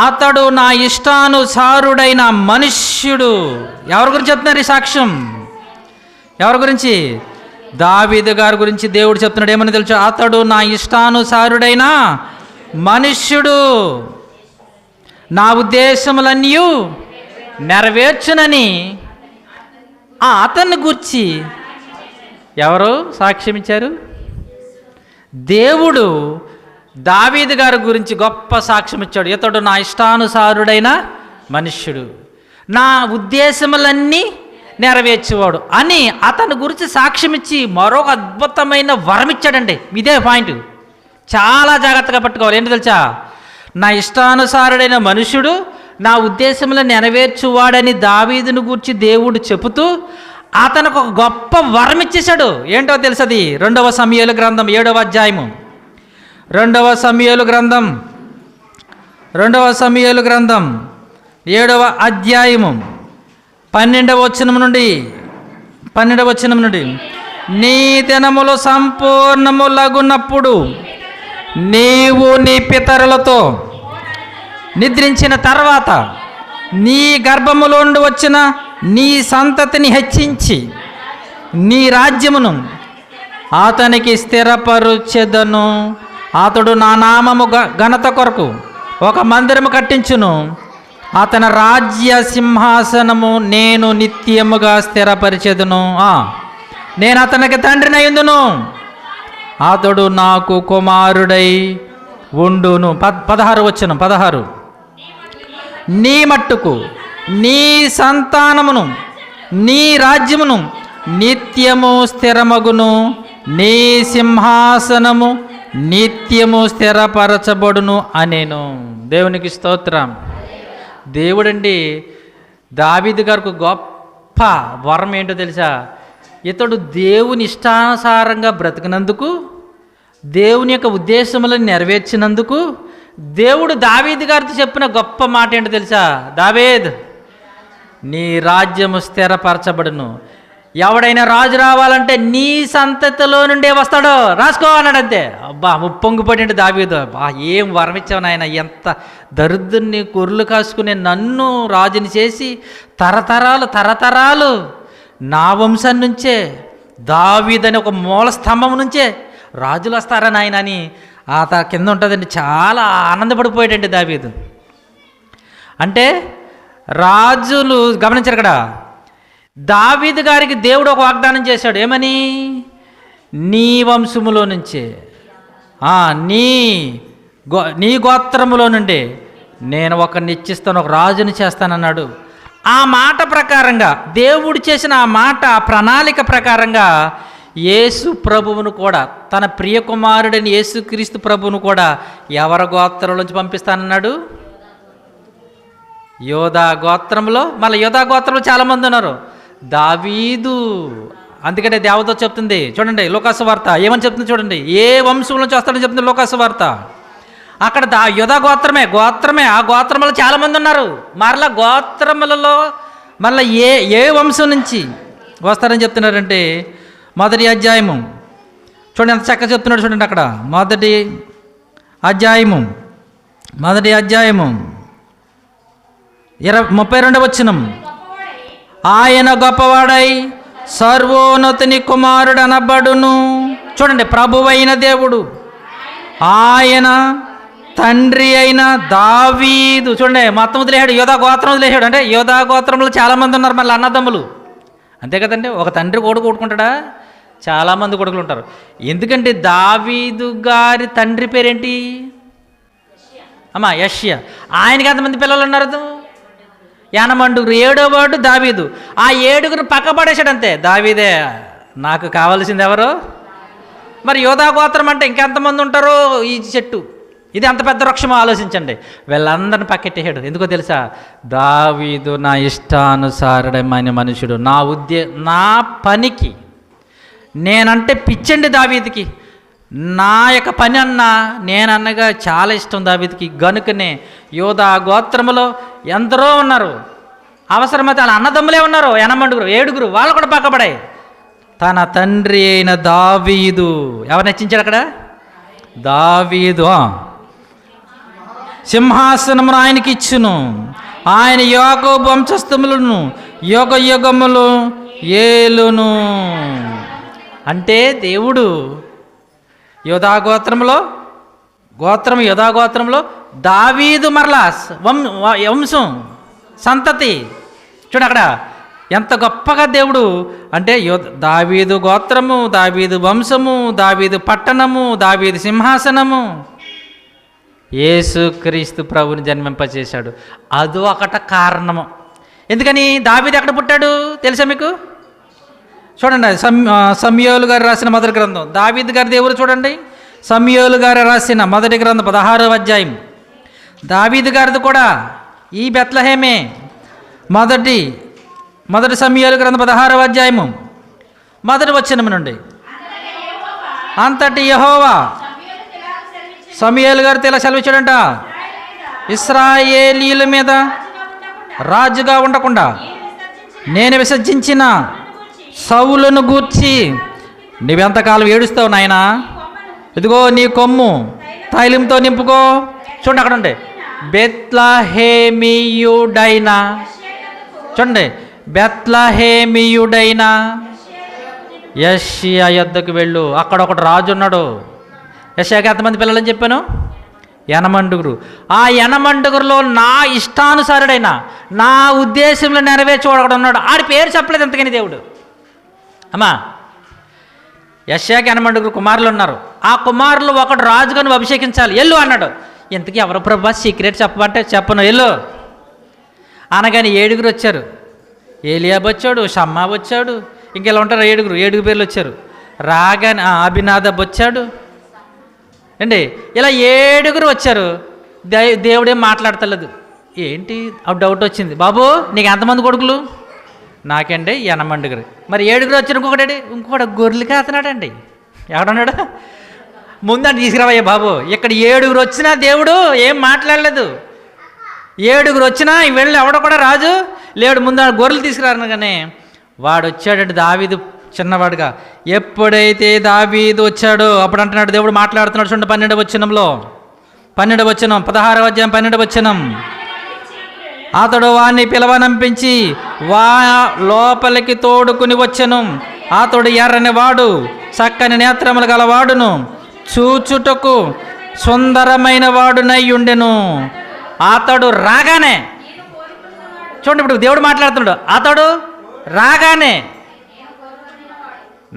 అతడు నా ఇష్టానుసారుడైన మనుష్యుడు. ఎవరి గురించి చెప్తున్నారు ఈ సాక్ష్యం? ఎవరి గురించి? దావీదు గారి గురించి దేవుడు చెప్తున్నాడు. ఏమని తెలుసు? అతడు నా ఇష్టానుసారుడైన మనుష్యుడు, నా ఉద్దేశములన్నీ నెరవేర్చునని అతన్ని గూర్చి ఎవరు సాక్ష్యం ఇచ్చారు? దేవుడు దావీదు గారి గురించి గొప్ప సాక్ష్యం ఇచ్చాడు. ఇతడు నా ఇష్టానుసారుడైన మనుష్యుడు, నా ఉద్దేశములన్నీ నెరవేర్చేవాడు అని అతని గురించి సాక్ష్యం ఇచ్చి మరొక అద్భుతమైన వరం ఇచ్చాడండి. ఇదే పాయింట్, చాలా జాగ్రత్తగా పట్టుకోవాలి. ఏంటి తెలుసా? నా ఇష్టానుసారుడైన మనుష్యుడు, నా ఉద్దేశములను నెరవేర్చువాడని దావీదును గూర్చి దేవుడు చెబుతూ అతనికి ఒక గొప్ప వరం ఇచ్చేశాడు. ఏంటో తెలుసది? 2వ సమూయేలు గ్రంథం 7వ అధ్యాయము, 2వ సమూయేలు గ్రంథం 7వ అధ్యాయము 12వ వచనం నుండి నీ దినములు సంపూర్ణములగునప్పుడు నీవు నీ పితరులతో నిద్రించిన తర్వాత నీ గర్భములో నుండి వచ్చిన నీ సంతతిని హెచ్చించి నీ రాజ్యమును అతనికి స్థిరపరుచెదను. అతడు నా నామము ఘనత కొరకు ఒక మందిరము కట్టించును. అతని రాజ్య సింహాసనము నేను నిత్యముగా స్థిరపరిచెదను. నేను అతనికి తండ్రిని అయ్యుందును, అతడు నాకు కుమారుడై ఉండును. 16 నీ మట్టుకు నీ సంతానమును నీ రాజ్యమును నిత్యము స్థిరమగును, నీ సింహాసనము నిత్యము స్థిరపరచబడును అనేను. దేవునికి స్తోత్రం. దేవుడండి దావీదు గారికి గొప్ప వరం ఏంటో తెలుసా? ఇతడు దేవుని ఇష్టానుసారంగా బ్రతికినందుకు, దేవుని యొక్క ఉద్దేశములను నెరవేర్చినందుకు దేవుడు దావీదు గారితో చెప్పిన గొప్ప మాట ఏంటో తెలుసా? దావీద్, నీ రాజ్యము స్థిరపరచబడును. ఎవడైనా రాజు రావాలంటే నీ సంతతిలో నుండే వస్తాడో రాసుకో అన్నాడు అంతే. అబ్బా పొంగిపడి దావీదు, అబ్బా ఏం వరం ఇచ్చావు నాయన, ఎంత దరిద్రుని గొర్రెలు కాసుకునే నన్ను రాజుని చేసి తరతరాలు నా వంశం నుంచే దావీదని ఒక మూల స్తంభం నుంచే రాజులు వస్తారా నాయన అని కింద ఉంటుందండి. చాలా ఆనందపడిపోయాడండి దావీదు. అంటే రాజులు గమనించారు ఇక్కడ, దావీదు గారికి దేవుడు ఒక వాగ్దానం చేశాడు. ఏమని? నీ వంశములో నుంచే, నీ గోత్రములో నుండి నేను ఒకరిని ఇచ్చిస్తాను, ఒక రాజుని చేస్తానన్నాడు. ఆ మాట ప్రకారంగా, దేవుడు చేసిన ఆ మాట, ఆ ప్రణాళిక ప్రకారంగా యేసు ప్రభువును కూడా, తన ప్రియ కుమారుడని యేసుక్రీస్తు ప్రభువును కూడా ఎవరి గోత్రంలోంచి పంపిస్తానన్నాడు? యోధా గోత్రంలో. మళ్ళీ యోధా గోత్రంలో చాలామంది ఉన్నారు. దావీదు, అందుకనే దేవదూత చెప్తుంది చూడండి, లోకాసు వార్త ఏమని చెప్తుంది చూడండి, ఏ వంశంలో నుంచి వస్తాడని చెప్తుంది లోకాసు వార్త. అక్కడ యోధా గోత్రమే. ఆ గోత్రములో చాలామంది ఉన్నారు. మరలా గోత్రములలో మళ్ళీ ఏ వంశం నుంచి వస్తారని చెప్తున్నారంటే, మొదటి అధ్యాయము చూడండి ఎంత చక్కగా చెప్తున్నాడు చూడండి. అక్కడ మొదటి అధ్యాయము 32వ వచనం, ఆయన గొప్పవాడై సర్వోన్నతుని కుమారుడు అనబడును. చూడండి, ప్రభువైన దేవుడు, ఆయన తండ్రి అయిన దావీదు. చూడండి, మొత్తం వదిలేశాడు, యోధా గోత్రం వదిలేశాడు. అంటే యోధా గోత్రంలో చాలామంది ఉన్నారు మళ్ళీ అన్నదమ్ములు, అంతే కదండి. ఒక తండ్రి కొడుకు కొట్టుకుంటాడా? చాలామంది కొడుకులు ఉంటారు. ఎందుకంటే దావీదు గారి తండ్రి పేరేంటి అమ్మా? యెష్యా. ఆయనకి ఎంతమంది పిల్లలు ఉన్నారు? యానమండుగురు. 7వ వాడు దావీదు. ఆ 7గురు పక్క పడేశాడు అంతే. దావీదే నాకు కావాల్సింది ఎవరు? మరి యోధా గోత్రం అంటే ఇంకెంతమంది ఉంటారో ఈ చెట్టు, ఇది అంత పెద్ద వృక్షమో ఆలోచించండి. వీళ్ళందరిని పక్కెట్టేశాడు. ఎందుకో తెలుసా? దావీదు నా ఇష్టానుసారమైన మనుషుడు, నా పనికి నేనంటే పిచ్చండి దావీదుకి. నా యొక్క పని నేనన్నగా చాలా ఇష్టం దావీదుకి. గనుకనే యోధా గోత్రములో ఎందరో ఉన్నారు, అవసరమైతే వాళ్ళ అన్నదమ్ములే ఉన్నారు, 7గురు, వాళ్ళు కూడా పక్కపడాయి. తన తండ్రి అయిన దావీదు ఎవరు నచ్చించాడు అక్కడ? దావీదు సింహాసనమును ఆయనకి ఇచ్చును, ఆయన యాకోబు వంశస్థులను యుగములు ఏలును. అంటే దేవుడు యోధా గోత్రంలో దావీదు మరలా వంశం సంతతి. చూడు అక్కడ ఎంత గొప్పగా దేవుడు అంటే, దావీదు గోత్రము, దావీదు వంశము, దావీదు పట్టణము, దావీదు సింహాసనము, యేసుక్రీస్తు ప్రభుని జన్మింపచేశాడు. అది ఒకట కారణము. ఎందుకని దావీదు ఎక్కడ పుట్టాడు తెలుసా మీకు? చూడండి, సమూయేలు గారు రాసిన మొదటి గ్రంథం, దావీదు గారి దేవుడు చూడండి. సమూయేలు గారు రాసిన మొదటి గ్రంథం 16వ అధ్యాయం. దావీదు గారిది కూడా ఈ బెత్లెహేమే. మొదటి సమూయేలు గ్రంథం 16వ అధ్యాయము 1వ వచనం నుండి, అంతటి యెహోవా సమూయేలు గారితో ఇలా సెలవిచ్చాడంట, ఇశ్రాయేలీయుల మీద రాజుగా ఉండకుండా నేను విసర్జించిన సౌలును గూర్చి నువ్వెంతకాలం ఏడుస్తావు నాయనా, ఇదిగో నీ కొమ్ము తైలంతో నింపుకో. చూడండి అక్కడ ఉండే బెత్లెహేమీయుడైన, చూడండి బెత్లెహేమీయుడైన యెష్యా యొద్దకు వెళ్ళు. అక్కడ ఒకటి రాజు ఉన్నాడు. యెష్యాకి ఎంతమంది పిల్లలని చెప్పాను? 8 ఆ 8 నా ఇష్టానుసారుడైన, నా ఉద్దేశంలో నెరవేర్చుకోవడం ఉన్నాడు. ఆడి పేరు చెప్పలేదు ఎంతకని దేవుడు. అమ్మా, యెష్యాకి 8 కుమారులు ఉన్నారు. ఆ కుమారులు ఒకడు రాజుగా నువ్వు అభిషేకించాలి, ఎల్లు అన్నాడు. ఇంతకీ ఎవరు ప్రభా సీక్రెట్ చెప్పమంటే చెప్పను, ఎల్లు అనగానే 7 వచ్చారు. ఏలియాబ్ వచ్చాడు, షమ్మా వచ్చాడు, ఇంకెలా ఉంటారు 7 పేర్లు వచ్చారు. రాగానే అభినాదబ్ వచ్చాడు అండి. ఇలా 7 వచ్చారు. దేవుడేం మాట్లాడతలేదు. ఏంటి డౌట్ వచ్చింది, బాబు నీకు ఎంతమంది కొడుకులు? నాకండి 8 మరి 7 వచ్చారు. ఇంకొకటి గొర్రెలు కాస్తున్నాడండి. ఎవడన్నాడు? ముందని తీసుకురావయ్యా బాబు. ఇక్కడ 7 వచ్చినా దేవుడు ఏం మాట్లాడలేదు. 7 వచ్చినా వీళ్ళు ఎవడో కూడా రాజు లేడు. ముందు గొర్రెలు తీసుకురాను కానీ వాడు వచ్చాడంటే దావీదు చిన్నవాడుగా. ఎప్పుడైతే దావీదు వచ్చాడో అప్పుడు అంటున్నాడు, దేవుడు మాట్లాడుతున్నాడు చూడండి 12వ వచనంలో, 12వ వచనం 16వ అధ్యాయం 12వ వచనం. అతడు వాణ్ణి పిలవనంపించి లోపలికి తోడుకుని వచ్చెను. అతడు ఎర్రని వాడు, చక్కని నేత్రములు గలవాడును, చూచుటకు సుందరమైన వాడునై ఉండెను. అతడు రాగానే చూడండి, ఇప్పుడు దేవుడు మాట్లాడుతున్నాడు, అతడు రాగానే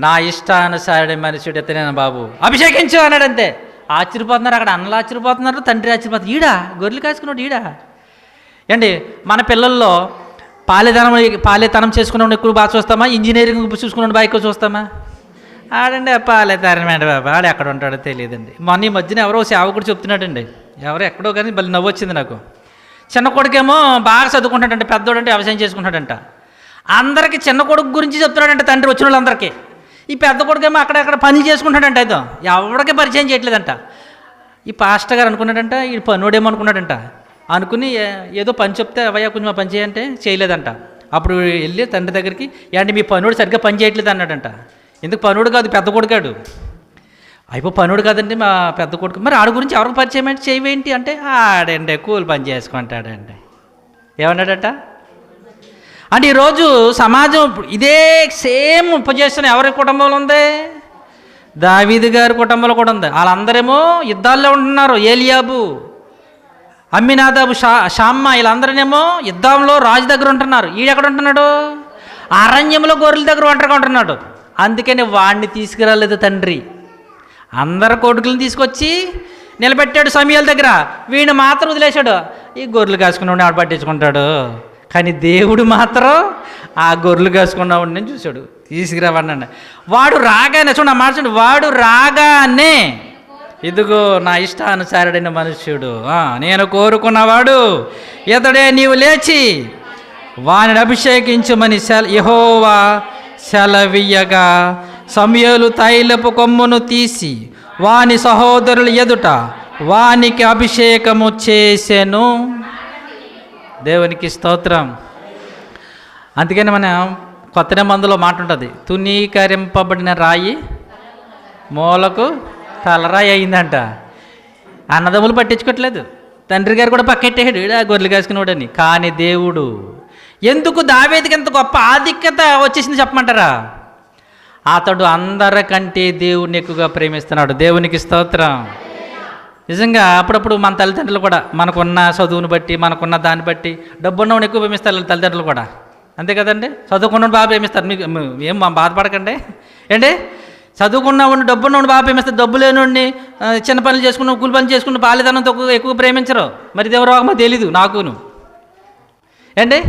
నా ఇష్టానుసారి మనుషుడు ఎత్తనే బాబు అభిషేకించు అన్నాడు. అంతే. ఆశ్చర్యపోతున్నారు అక్కడ, అన్నలు ఆశ్చర్యపోతున్నారు, తండ్రి ఆశ్చర్యపోతున్నారు. ఈడా గొర్రెలు కాసుకున్నాడు ఈడా. ఏంటి మన పిల్లల్లో పాలేతనం చేసుకున్నాడు ఎక్కువ బాగా చూస్తామా, ఇంజనీరింగ్ చూసుకున్నాడు బాగా ఎక్కువ చూస్తామా? ఆడండి పాలేతనం అండి బాబా, ఆడు ఎక్కడ ఉంటాడో తెలియదండి. మొన్న ఈ మధ్యన ఎవరో సేవకుడు చెప్తున్నాడండి, ఎవరో ఎక్కడో కానీ మళ్ళీ నవ్వు వచ్చింది నాకు. చిన్న కొడుకేమో బాగా చదువుకుంటాడంట, పెద్దోడంటే వ్యవసాయం చేసుకుంటాడంట. అందరికీ చిన్న కొడుకు గురించి చెప్తున్నాడంట తండ్రి వచ్చిన వాళ్ళందరికీ. ఈ పెద్ద కొడుకేమో అక్కడక్కడ పనులు చేసుకుంటాడంట, ఏదో ఎవరికి పరిచయం చేయట్లేదంట. ఈ పాస్టర్ గారు అనుకున్నాడంట, ఈ పనుడేమో అనుకున్నాడంట. అనుకుని ఏదో పని చెప్తే అవయ్యా కొంచెం పని చేయంటే చేయలేదంట. అప్పుడు వెళ్ళి తండ్రి దగ్గరికి, ఏంటి మీ పనుడు సరిగ్గా పని చేయట్లేదు అన్నాడంట. ఎందుకు పనుడు కాదు, పెద్ద కొడుకాడు. అయిపో పనుడు కాదండి మా పెద్ద కొడుకు. మరి ఆడ గురించి ఎవరికి పరిచయం ఏంటి చేయవేంటి అంటే, ఆడండి కూలి పని చేసుకుంటాడండి ఏమన్నాడట. అంటే ఈరోజు సమాజం ఇదే సేమ్ పొజిషన్ ఎవరి కుటుంబంలో ఉంది? దావీదు గారి కుటుంబంలో కూడా ఉంది. వాళ్ళందరేమో యుద్ధాల్లో ఉంటున్నారు. ఏలియాబు, అమ్మినాదాబు, షామ్మా వీళ్ళందరూనేమో యుద్ధంలో రాజు దగ్గర ఉంటున్నారు. ఈడెక్కడ ఉంటున్నాడు? అరణ్యంలో గొర్రెల దగ్గర ఒంటరిగా ఉంటున్నాడు. అందుకని వాడిని తీసుకురాలేదు తండ్రి. అందరు కొడుకులను తీసుకొచ్చి నిలబెట్టాడు సమయాల దగ్గర, వీడిని మాత్రం వదిలేశాడు. ఈ గొర్రెలు కాసుకున్నాడు ఆడు పట్టించుకుంటాడు. కానీ దేవుడు మాత్రం ఆ గొర్రెలు కాసుకున్నవాడిని నేను చూశాడు, తీసుకురావన్నాడు. వాడు రాగానే చూడండి ఆ మాట చూడండి, వాడు రాగానే ఇదిగో నా ఇష్టానుసారుడైన మనుష్యుడు, నేను కోరుకున్నవాడు ఇతడే, నీవు లేచి వానిని అభిషేకించమని యెహోవా సెలవియ్యగా సమూయేలు తైలపు కొమ్మును తీసి వాని సహోదరుల ఎదుట వానికి అభిషేకము చేసెను. దేవునికి స్తోత్రం. అందుకని మన కొత్త నిబంధనలో మాట ఉంటుంది, తునీకరింపబడిన రాయి మూలకు తలరాయి అయిందంట. అన్నదమ్ములు పట్టించుకోవట్లేదు, తండ్రి గారు కూడా పక్కెట్టేసాడు ఆ గొర్రెలు కాసుకున్నాడని. కానీ దేవుడు ఎందుకు దావీదుకి ఎంత గొప్ప ఆధిక్యత వచ్చేసింది చెప్పమంటారా? అతడు అందరికంటే దేవుడిని ఎక్కువగా ప్రేమిస్తున్నాడు. దేవునికి స్తోత్రం. నిజంగా అప్పుడప్పుడు మన తల్లిదండ్రులు కూడా మనకున్న చదువుని బట్టి, మనకున్న దాన్ని బట్టి, డబ్బున్నవాడిని ఎక్కువ ప్రేమిస్తారు తల్లిదండ్రులు కూడా, అంతే కదండి. చదువుకున్నవాడు బాగా ప్రేమిస్తారు. మీకు ఏం బాధపడకండి ఏంటి, చదువుకున్నవాడిని డబ్బున్నవాడిని బాగా ప్రేమిస్తారు. డబ్బు లేనివాడిని చిన్న పనులు చేసుకున్న కూలి పనులు చేసుకున్న బాల్యతనంతో ఎక్కువ ప్రేమించరు. మరి దేవుడు రోగమో తెలీదు నాకును ఏంటి.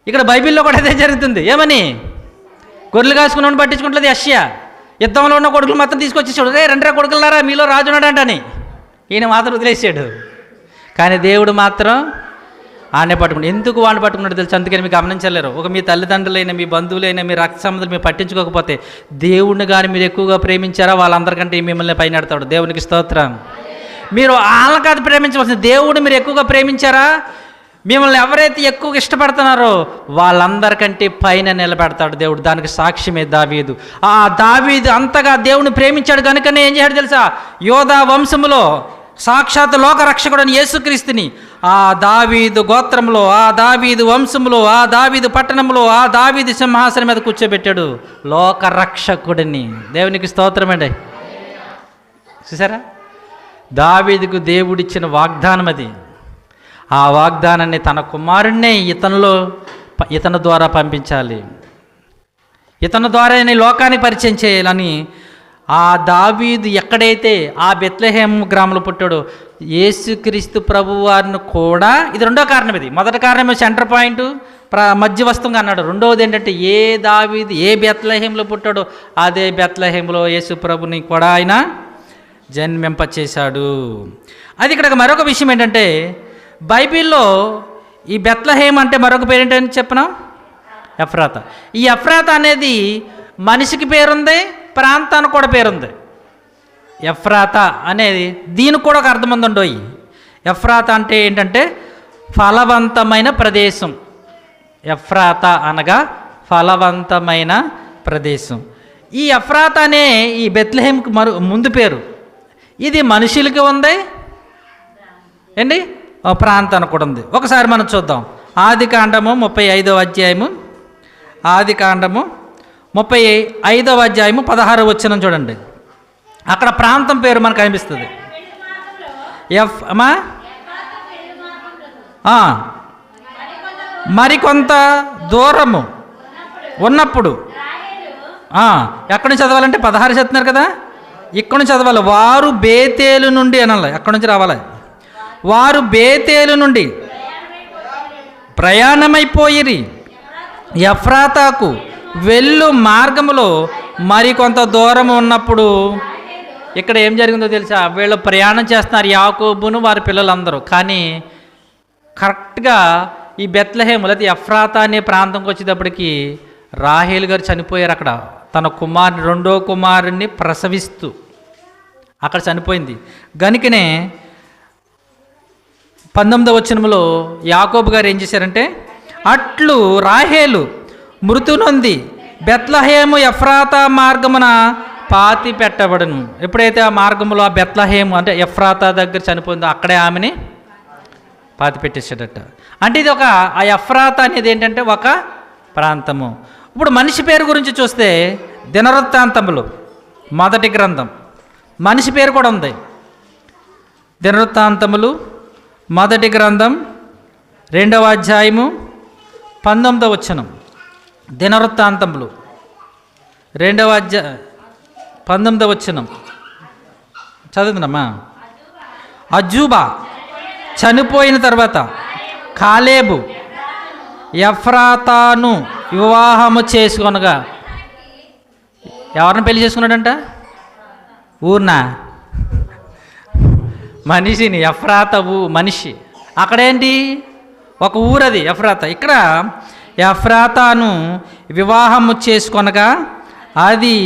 ఇక్కడ బైబిల్లో కూడా అదే జరుగుతుంది. ఏమని? గొర్రెలు కాసుకున్నవాడిని పట్టించుకుంటలేదు యెషయా. యుద్ధంలో ఉన్న కొడుకులు మొత్తం తీసుకొచ్చేసాడు, రే రెండరా కొడుకులారా మీలో రాజు ఉన్నాడంటని. ఈయన మాత్రం వదిలేసాడు. కానీ దేవుడు మాత్రం ఆడనే పట్టుకున్నాడు. ఎందుకు వాడిని పట్టుకున్నాడు తెలుసు? అందుకని మీకు గమనించలేరు. ఒక మీ తల్లిదండ్రులైనా, మీ బంధువులైనా, మీ రక్త సంబంధాలు మీరు పట్టించుకోకపోతే, దేవుడిని కానీ మీరు ఎక్కువగా ప్రేమించారా వాళ్ళందరికంటే మిమ్మల్ని పైన ఎడతాడు. దేవునికి స్తోత్రం. మీరు వాళ్ళని కాదు ప్రేమించవలసింది, దేవుడిని మీరు ఎక్కువగా ప్రేమించారా, మిమ్మల్ని ఎవరైతే ఎక్కువగా ఇష్టపడుతున్నారో వాళ్ళందరికంటే పైన నిలబెడతాడు దేవుడు. దానికి సాక్ష్యమే దావీదు. ఆ దావీదు అంతగా దేవుని ప్రేమించాడు కనుకనే ఏం చేశాడు తెలుసా? యోధా వంశములో సాక్షాత్ లోకరక్షకుడని యేసుక్రీస్తుని ఆ దావీదు గోత్రంలో, ఆ దావీదు వంశంలో, ఆ దావీదు పట్టణంలో, ఆ దావీదు సింహాసనం మీద కూర్చోబెట్టాడు లోకరక్షకుడిని. దేవునికి స్తోత్రమండి. చూసారా, దావీదుకు దేవుడిచ్చిన వాగ్దానం అది. ఆ వాగ్దానాన్ని తన కుమారుణ్ణే ఇతని ద్వారా పంపించాలి, ఇతని ద్వారానే లోకానికి పరిచయం చేయాలని ఆ దావీదు ఎక్కడైతే ఆ బెత్లెహేము గ్రామంలో పుట్టాడో యేసుక్రీస్తు ప్రభువారిని కూడా, ఇది రెండో కారణం. ఇది మొదటి కారణం సెంటర్ పాయింట్ మధ్యవస్తంగా అన్నాడు. రెండవది ఏంటంటే ఏ దావీదు ఏ బెత్లెహేములో పుట్టాడో అదే బెత్లెహేములో యేసు ప్రభుని కూడా ఆయన జన్మింపచేశాడు. అది ఇక్కడ మరొక విషయం ఏంటంటే, బైబిల్లో ఈ బెత్లెహేమ్ అంటే మరొక పేరు ఏంటని చెప్పనా? ఎఫ్రాతా. ఈ ఎఫ్రాతా అనేది మనిషికి పేరుంది, ప్రాంతానికి కూడా పేరుంది. ఎఫ్రాతా అనేది దీనికి కూడా ఒక అర్థం ఉందండోయి. ఎఫ్రాతా అంటే ఏంటంటే ఫలవంతమైన ప్రదేశం. ఎఫ్రాతా అనగా ఫలవంతమైన ప్రదేశం. ఈ ఎఫ్రాతా అనే ఈ బెత్లెహేంకి ముందు పేరు. ఇది మనుషులకి ఉంది ఏంటి, ప్రాంతానికి కూడా ఉంది. ఒకసారి మనం చూద్దాం. ఆదికాండము 35వ అధ్యాయము, ఆదికాండము 35వ అధ్యాయము 16వ వచనం చూడండి. అక్కడ ప్రాంతం పేరు మనకు కనిపిస్తుంది. మరికొంత దూరము ఉన్నప్పుడు, ఎక్కడి నుంచి చదవాలంటే 16 చదువుతున్నారు కదా, ఇక్కడ నుంచి చదవాలి. వారు బేతేలు నుండి అనాలి, అక్కడి నుంచి రావాలి. వారు బేతేలు నుండి ప్రయాణమైపోయిరి, ఎఫ్రాతాకు వెళ్ళు మార్గములో మరికొంత దూరం ఉన్నప్పుడు. ఇక్కడ ఏం జరిగిందో తెలుసా? వీళ్ళు ప్రయాణం చేస్తున్నారు, యాకోబును వారి పిల్లలందరూ. కానీ కరెక్ట్గా ఈ బెత్లెహేము లేదా ఎఫ్రాతా అనే ప్రాంతంకి వచ్చేటప్పటికి రాహేలు గారు చనిపోయారు. అక్కడ తన రెండో కుమారుణ్ణి ప్రసవిస్తూ అక్కడ చనిపోయింది. గనుకనే 19వ వచనంలో యాకోబు గారు ఏం చేశారంటే, అట్లు రాహేలు మృతు నొంది బెత్లెహేము ఎఫ్రాతా మార్గమున పాతి పెట్టబడును. ఎప్పుడైతే ఆ మార్గంలో ఆ బెత్లెహేము అంటే ఎఫ్రాతా దగ్గర చనిపోయిందో అక్కడే ఆమెని పాతి పెట్టేసాడట. అంటే ఇది ఆ ఎఫ్రాతా అనేది ఏంటంటే ఒక ప్రాంతము. ఇప్పుడు మనిషి పేరు గురించి చూస్తే దినవృత్తాంతములు 1వ గ్రంథం మనిషి పేరు కూడా ఉంది. దినవృత్తాంతములు 1వ గ్రంథం 2వ అధ్యాయము 19వ వచనం. దినవృత్తాంతములు 2వ అధ్యాయం 19వ వచనం చదువుతున్నామా? అజూబా చనిపోయిన తర్వాత కాలేబు ఎఫ్రాతాను వివాహము చేసుకొనగా. ఎవరిని పెళ్లి చేసుకున్నాడంట? ఊర్నా మనిషిని. ఎఫ్రాతా మనిషి. అక్కడేంటి? ఒక ఊరది ఎఫ్రాతా. ఇక్కడ ఎఫ్రాతాను వివాహము చేసుకొనగా అది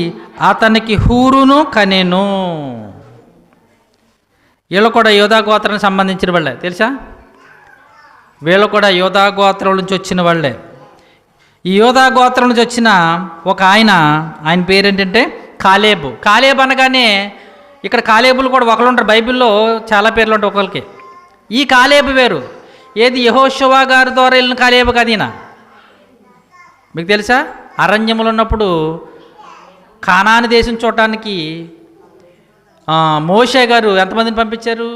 అతనికి హూరును కనెను. వీళ్ళు కూడా యోధా గోత్రానికి సంబంధించిన వాళ్ళే, తెలుసా? వీళ్ళు కూడా యోధా గోత్రం నుంచి వచ్చిన వాళ్ళే. ఈ యోధా గోత్రం నుంచి వచ్చిన ఒక ఆయన పేరేంటంటే కాలేబు. కాలేబు అనగానే ఇక్కడ కాలేబులు కూడా ఒకళ్ళు ఉంటారు. బైబిల్లో చాలా పేర్లు ఉంటాయి ఒకరికి. ఈ కాలేబు వేరు. ఏది యెహోషువ గారి ద్వారా వెళ్ళిన కాలేబు కాదు ఈయన. మీకు తెలుసా? అరణ్యములు ఉన్నప్పుడు కానాను దేశం చూడటానికి మోషే గారు ఎంతమందిని పంపించారు?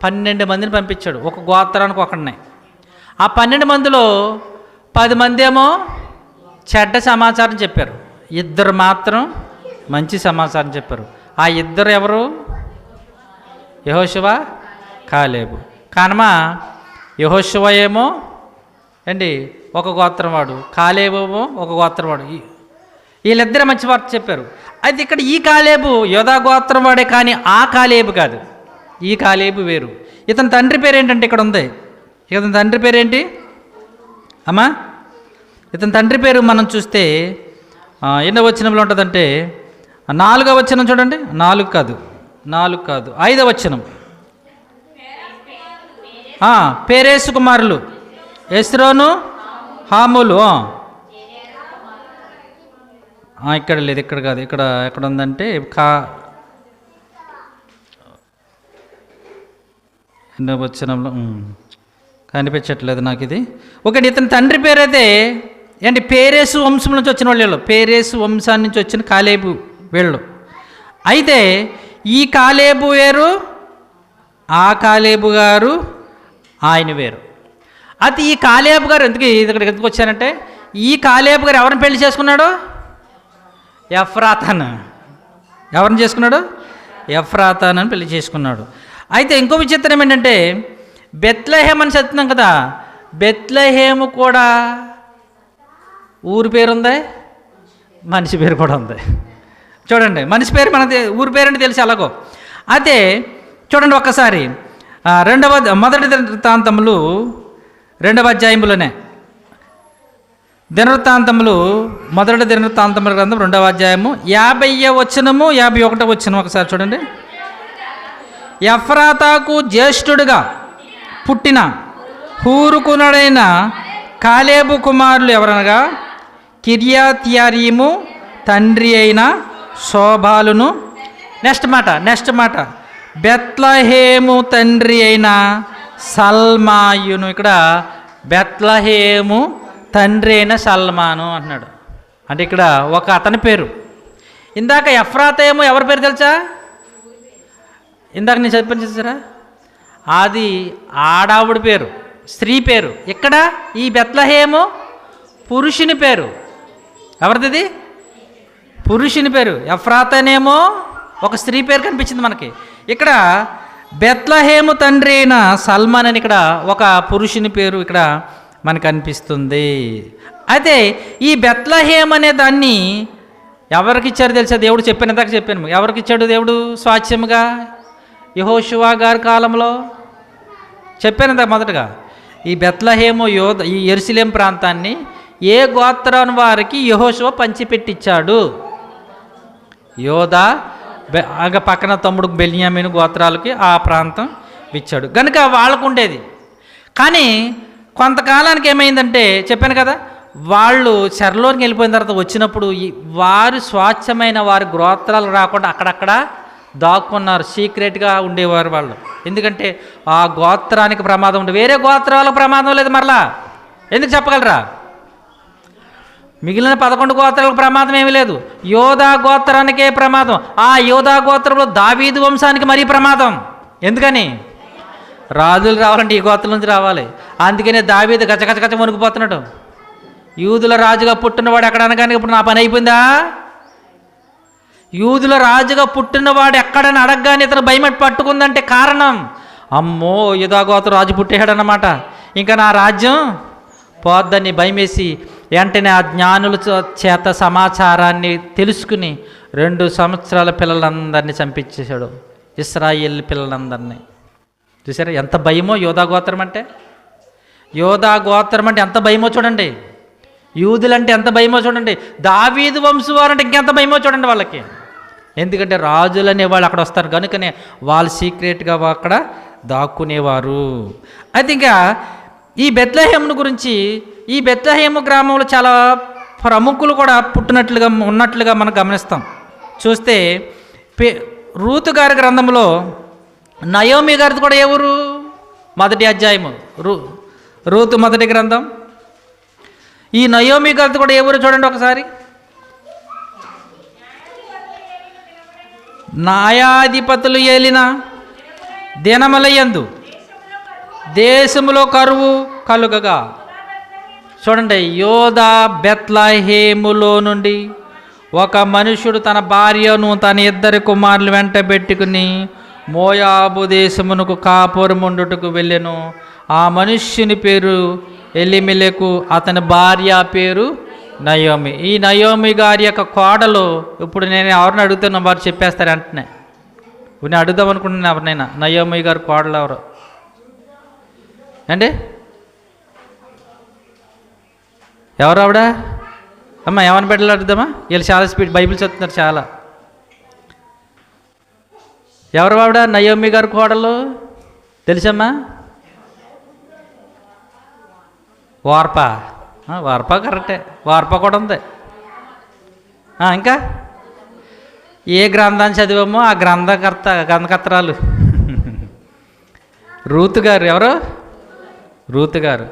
12 మందిని పంపించాడు. ఒక గోత్రానికి ఒకడినే. ఆ 12 మందిలో 10 మంది ఏమో చెడ్డ సమాచారం చెప్పారు, 2 మాత్రం మంచి సమాచారం చెప్పారు. ఆ 2 ఎవరు? యెహోషువ, కాలేబు. కానమా యెహోషువ ఏమో ఒక గోత్రం వాడు, కాలేబేమో ఒక గోత్రం వాడు. వీళ్ళిద్దరే మంచి వార్త చెప్పారు. అయితే ఇక్కడ ఈ కాలేబు యోధా గోత్రం వాడే, కానీ ఆ కాలేబు కాదు. ఈ కాలేబు వేరు. ఇతని తండ్రి పేరు ఏంటంటే ఇక్కడ ఉంది. ఇతని తండ్రి పేరేంటి అమ్మా? ఇతని తండ్రి పేరు మనం చూస్తే ఎన్నో వచనంలో ఉంటుందంటే 4వ వచనం చూడండి. 4 కాదు 5వ వచనం. పేరేసు కుమారులు ఎస్రోను హాములు. ఇక్కడ లేదు, ఇక్కడ కాదు, ఎక్కడ ఉందంటే ఎన్నో వచనంలో కనిపించట్లేదు నాకు ఇది. ఒకటి ఇతని తండ్రి పేరైతే పేరేసు వంశం నుంచి వచ్చిన వాళ్ళు. పేరేసు వంశాన్ని నుంచి వచ్చిన కాలేబు వీళ్ళు. అయితే ఈ కాలేబు వేరు, ఆ కాలేబు గారు ఆయన వేరు. అయితే ఈ కాలేబు గారు ఎందుకు వచ్చారంటే, ఈ కాలేబు గారు ఎవరిని పెళ్లి చేసుకున్నాడు? ఎఫ్రాతాను. ఎవరిని చేసుకున్నాడు? ఎఫ్రాతాను అని పెళ్లి చేసుకున్నాడు. అయితే ఇంకో విచిత్రం ఏంటంటే, బెత్లెహేమ్ అని చెప్తున్నాం కదా, బెత్లెహేము కూడా ఊరి పేరు ఉంది, మనిషి పేరు కూడా ఉంది. చూడండి, మనిషి పేరు మనది, ఊరి పేరు అంటే తెలిసి అలాగో. అయితే చూడండి ఒక్కసారి మొదటి దినవృత్తాంతములు 2వ అధ్యాయములోనే మొదటి దినవృత్తాంతముల గ్రంథం 2వ అధ్యాయము 50వ వచనము 51వ వచనం ఒకసారి చూడండి. ఎఫ్రాతాకు జ్యేష్ఠుడుగా పుట్టిన హూరుకునుడైన కాలేబు కుమారులు ఎవరనగా కిర్యత్యారీము తండ్రి అయిన శోబాలును. నెక్స్ట్ మాట బెత్లహేము తండ్రి అయిన సల్మాయును. ఇక్కడ బెత్లహేము తండ్రి అయిన సల్మాను అంటున్నాడు. అంటే ఇక్కడ ఒక అతని పేరు. ఇందాక ఎఫ్రాతేమో ఎవరి పేరు తెలుసా? ఇందాక నేను చెప్పాను చూసారా, అది ఆడావుడి పేరు, స్త్రీ పేరు. ఇక్కడ ఈ బెత్లహేము పురుషుని పేరు. ఎవరిది? పురుషుని పేరు. ఎఫ్రాతనేమో ఒక స్త్రీ పేరు కనిపించింది మనకి. ఇక్కడ బెత్లహేము తండ్రి అయిన సల్మాన్ అని ఇక్కడ ఒక పురుషుని పేరు ఇక్కడ మనకు అనిపిస్తుంది. అయితే ఈ బెత్లహేమ్ అనే దాన్ని ఎవరికి ఇచ్చారు తెలుసా? దేవుడు చెప్పాను, ఎవరికి ఇచ్చాడు దేవుడు స్వాస్థ్యముగా? యెహోషువ గారి కాలంలో చెప్పాను మొదటగా. ఈ బెత్లహేము ఈ యెరూషలేము ప్రాంతాన్ని ఏ గోత్రం వారికి యెహోషువ పంచిపెట్టించాడు? యోదా పక్కన తమ్ముడు బెన్యామీను గోత్రాలకి ఆ ప్రాంతం ఇచ్చాడు కనుక వాళ్ళకు ఉండేది. కానీ కొంతకాలానికి ఏమైందంటే చెప్పాను కదా, వాళ్ళు చెరలోకి వెళ్ళిపోయిన తర్వాత వచ్చినప్పుడు వారి స్వాచ్ఛమైన వారి గోత్రాలు రాకుండా అక్కడక్కడ దాక్కున్నారు, సీక్రెట్గా ఉండేవారు వాళ్ళు. ఎందుకంటే ఆ గోత్రానికి ప్రమాదం ఉండే, వేరే గోత్రాలకు ప్రమాదం లేదు. మరలా ఎందుకు చెప్పగలరా? మిగిలిన 11 గోత్రాలకు ప్రమాదం ఏమీ లేదు, యోధా గోత్రానికే ప్రమాదం. ఆ యోధా గోత్రంలో దావీదు వంశానికి మరీ ప్రమాదం. ఎందుకని? రాజులు రావాలంటే ఈ గోత్రం నుంచి రావాలి. అందుకనే దావీదు గచగచగచ వణుకుపోతున్నాడు. యూదుల రాజుగా పుట్టినవాడు ఎక్కడ అనగానే ఇప్పుడు నా పని అయిపోయిందా? యూదుల రాజుగా పుట్టినవాడు ఎక్కడని అడగగానే ఇతను భయం పట్టుకుందంటే కారణం, అమ్మో యూదా గోత్రం రాజు పుట్టేశాడన్నమాట, ఇంకా నా రాజ్యం పోద్దని భయమేసి వెంటనే ఆ జ్ఞానుల చేత సమాచారాన్ని తెలుసుకుని 2 సంవత్సరాల పిల్లలందరినీ చంపించేశాడు, ఇశ్రాయేల్ పిల్లలందరినీ. చూసారా ఎంత భయమో యోధా గోత్రం అంటే? యోధా గోత్రం అంటే ఎంత భయమో చూడండి. యూదులంటే ఎంత భయమో చూడండి. దావీదు వంశం వారంటే ఇంకెంత భయమో చూడండి వాళ్ళకి. ఎందుకంటే రాజులు అనేవాళ్ళు అక్కడ వస్తారు కనుకనే వాళ్ళు సీక్రెట్గా అక్కడ దాక్కునేవారు. అయితే ఇంకా ఈ బెత్లహేమును గురించి, ఈ బెత్లహేము గ్రామంలో చాలా ప్రముఖులు కూడా ఉన్నట్లుగా మనం గమనిస్తాం. చూస్తే రూతు గారి గ్రంథంలో నయోమి గారిది కూడా ఎవరు? మొదటి అధ్యాయము రూతు మొదటి గ్రంథం. ఈ నయోమి గారిది కూడా ఎవరు చూడండి ఒకసారి. న్యాయాధిపతులు ఏలిన దినములయందు దేశములో కరువు కలుగగా. చూడండి, యోధా బెత్లహేములో నుండి ఒక మనుషుడు తన భార్యను తన 2 కుమారులు వెంట పెట్టుకుని మోయాబు దేశమునకు కాపురముండుటకు వెళ్ళెను. ఆ మనుష్యుని పేరు ఎలిమెలెకు, అతని భార్య పేరు నయోమి. ఈ నయోమి గారి యొక్క కోడలు, ఇప్పుడు నేను ఎవరిని అడుగుతున్నా వారు చెప్పేస్తారు వెంటనే. నేను అడుగుదాం అనుకుంటున్నాను ఎవరినైనా, నయోమి గారి కోడలు ఎవరు అండి? ఎవరు ఆవిడ? అమ్మ ఏమని బిడ్డలు అడుగుదామా? వీళ్ళు చాలా స్పీడ్ బైబిల్ చదువుతున్నారు చాలా. ఎవరు ఆవిడ? నయోమి గారి కోడలు తెలుసమ్మా? వార్ప కరెక్టే, వార్ప కూడా ఉంది. ఇంకా ఏ గ్రంథాన్ని చదివామో ఆ గ్రంథకర్తరాలు రూతు గారు. ఎవరు? రూతు గారు.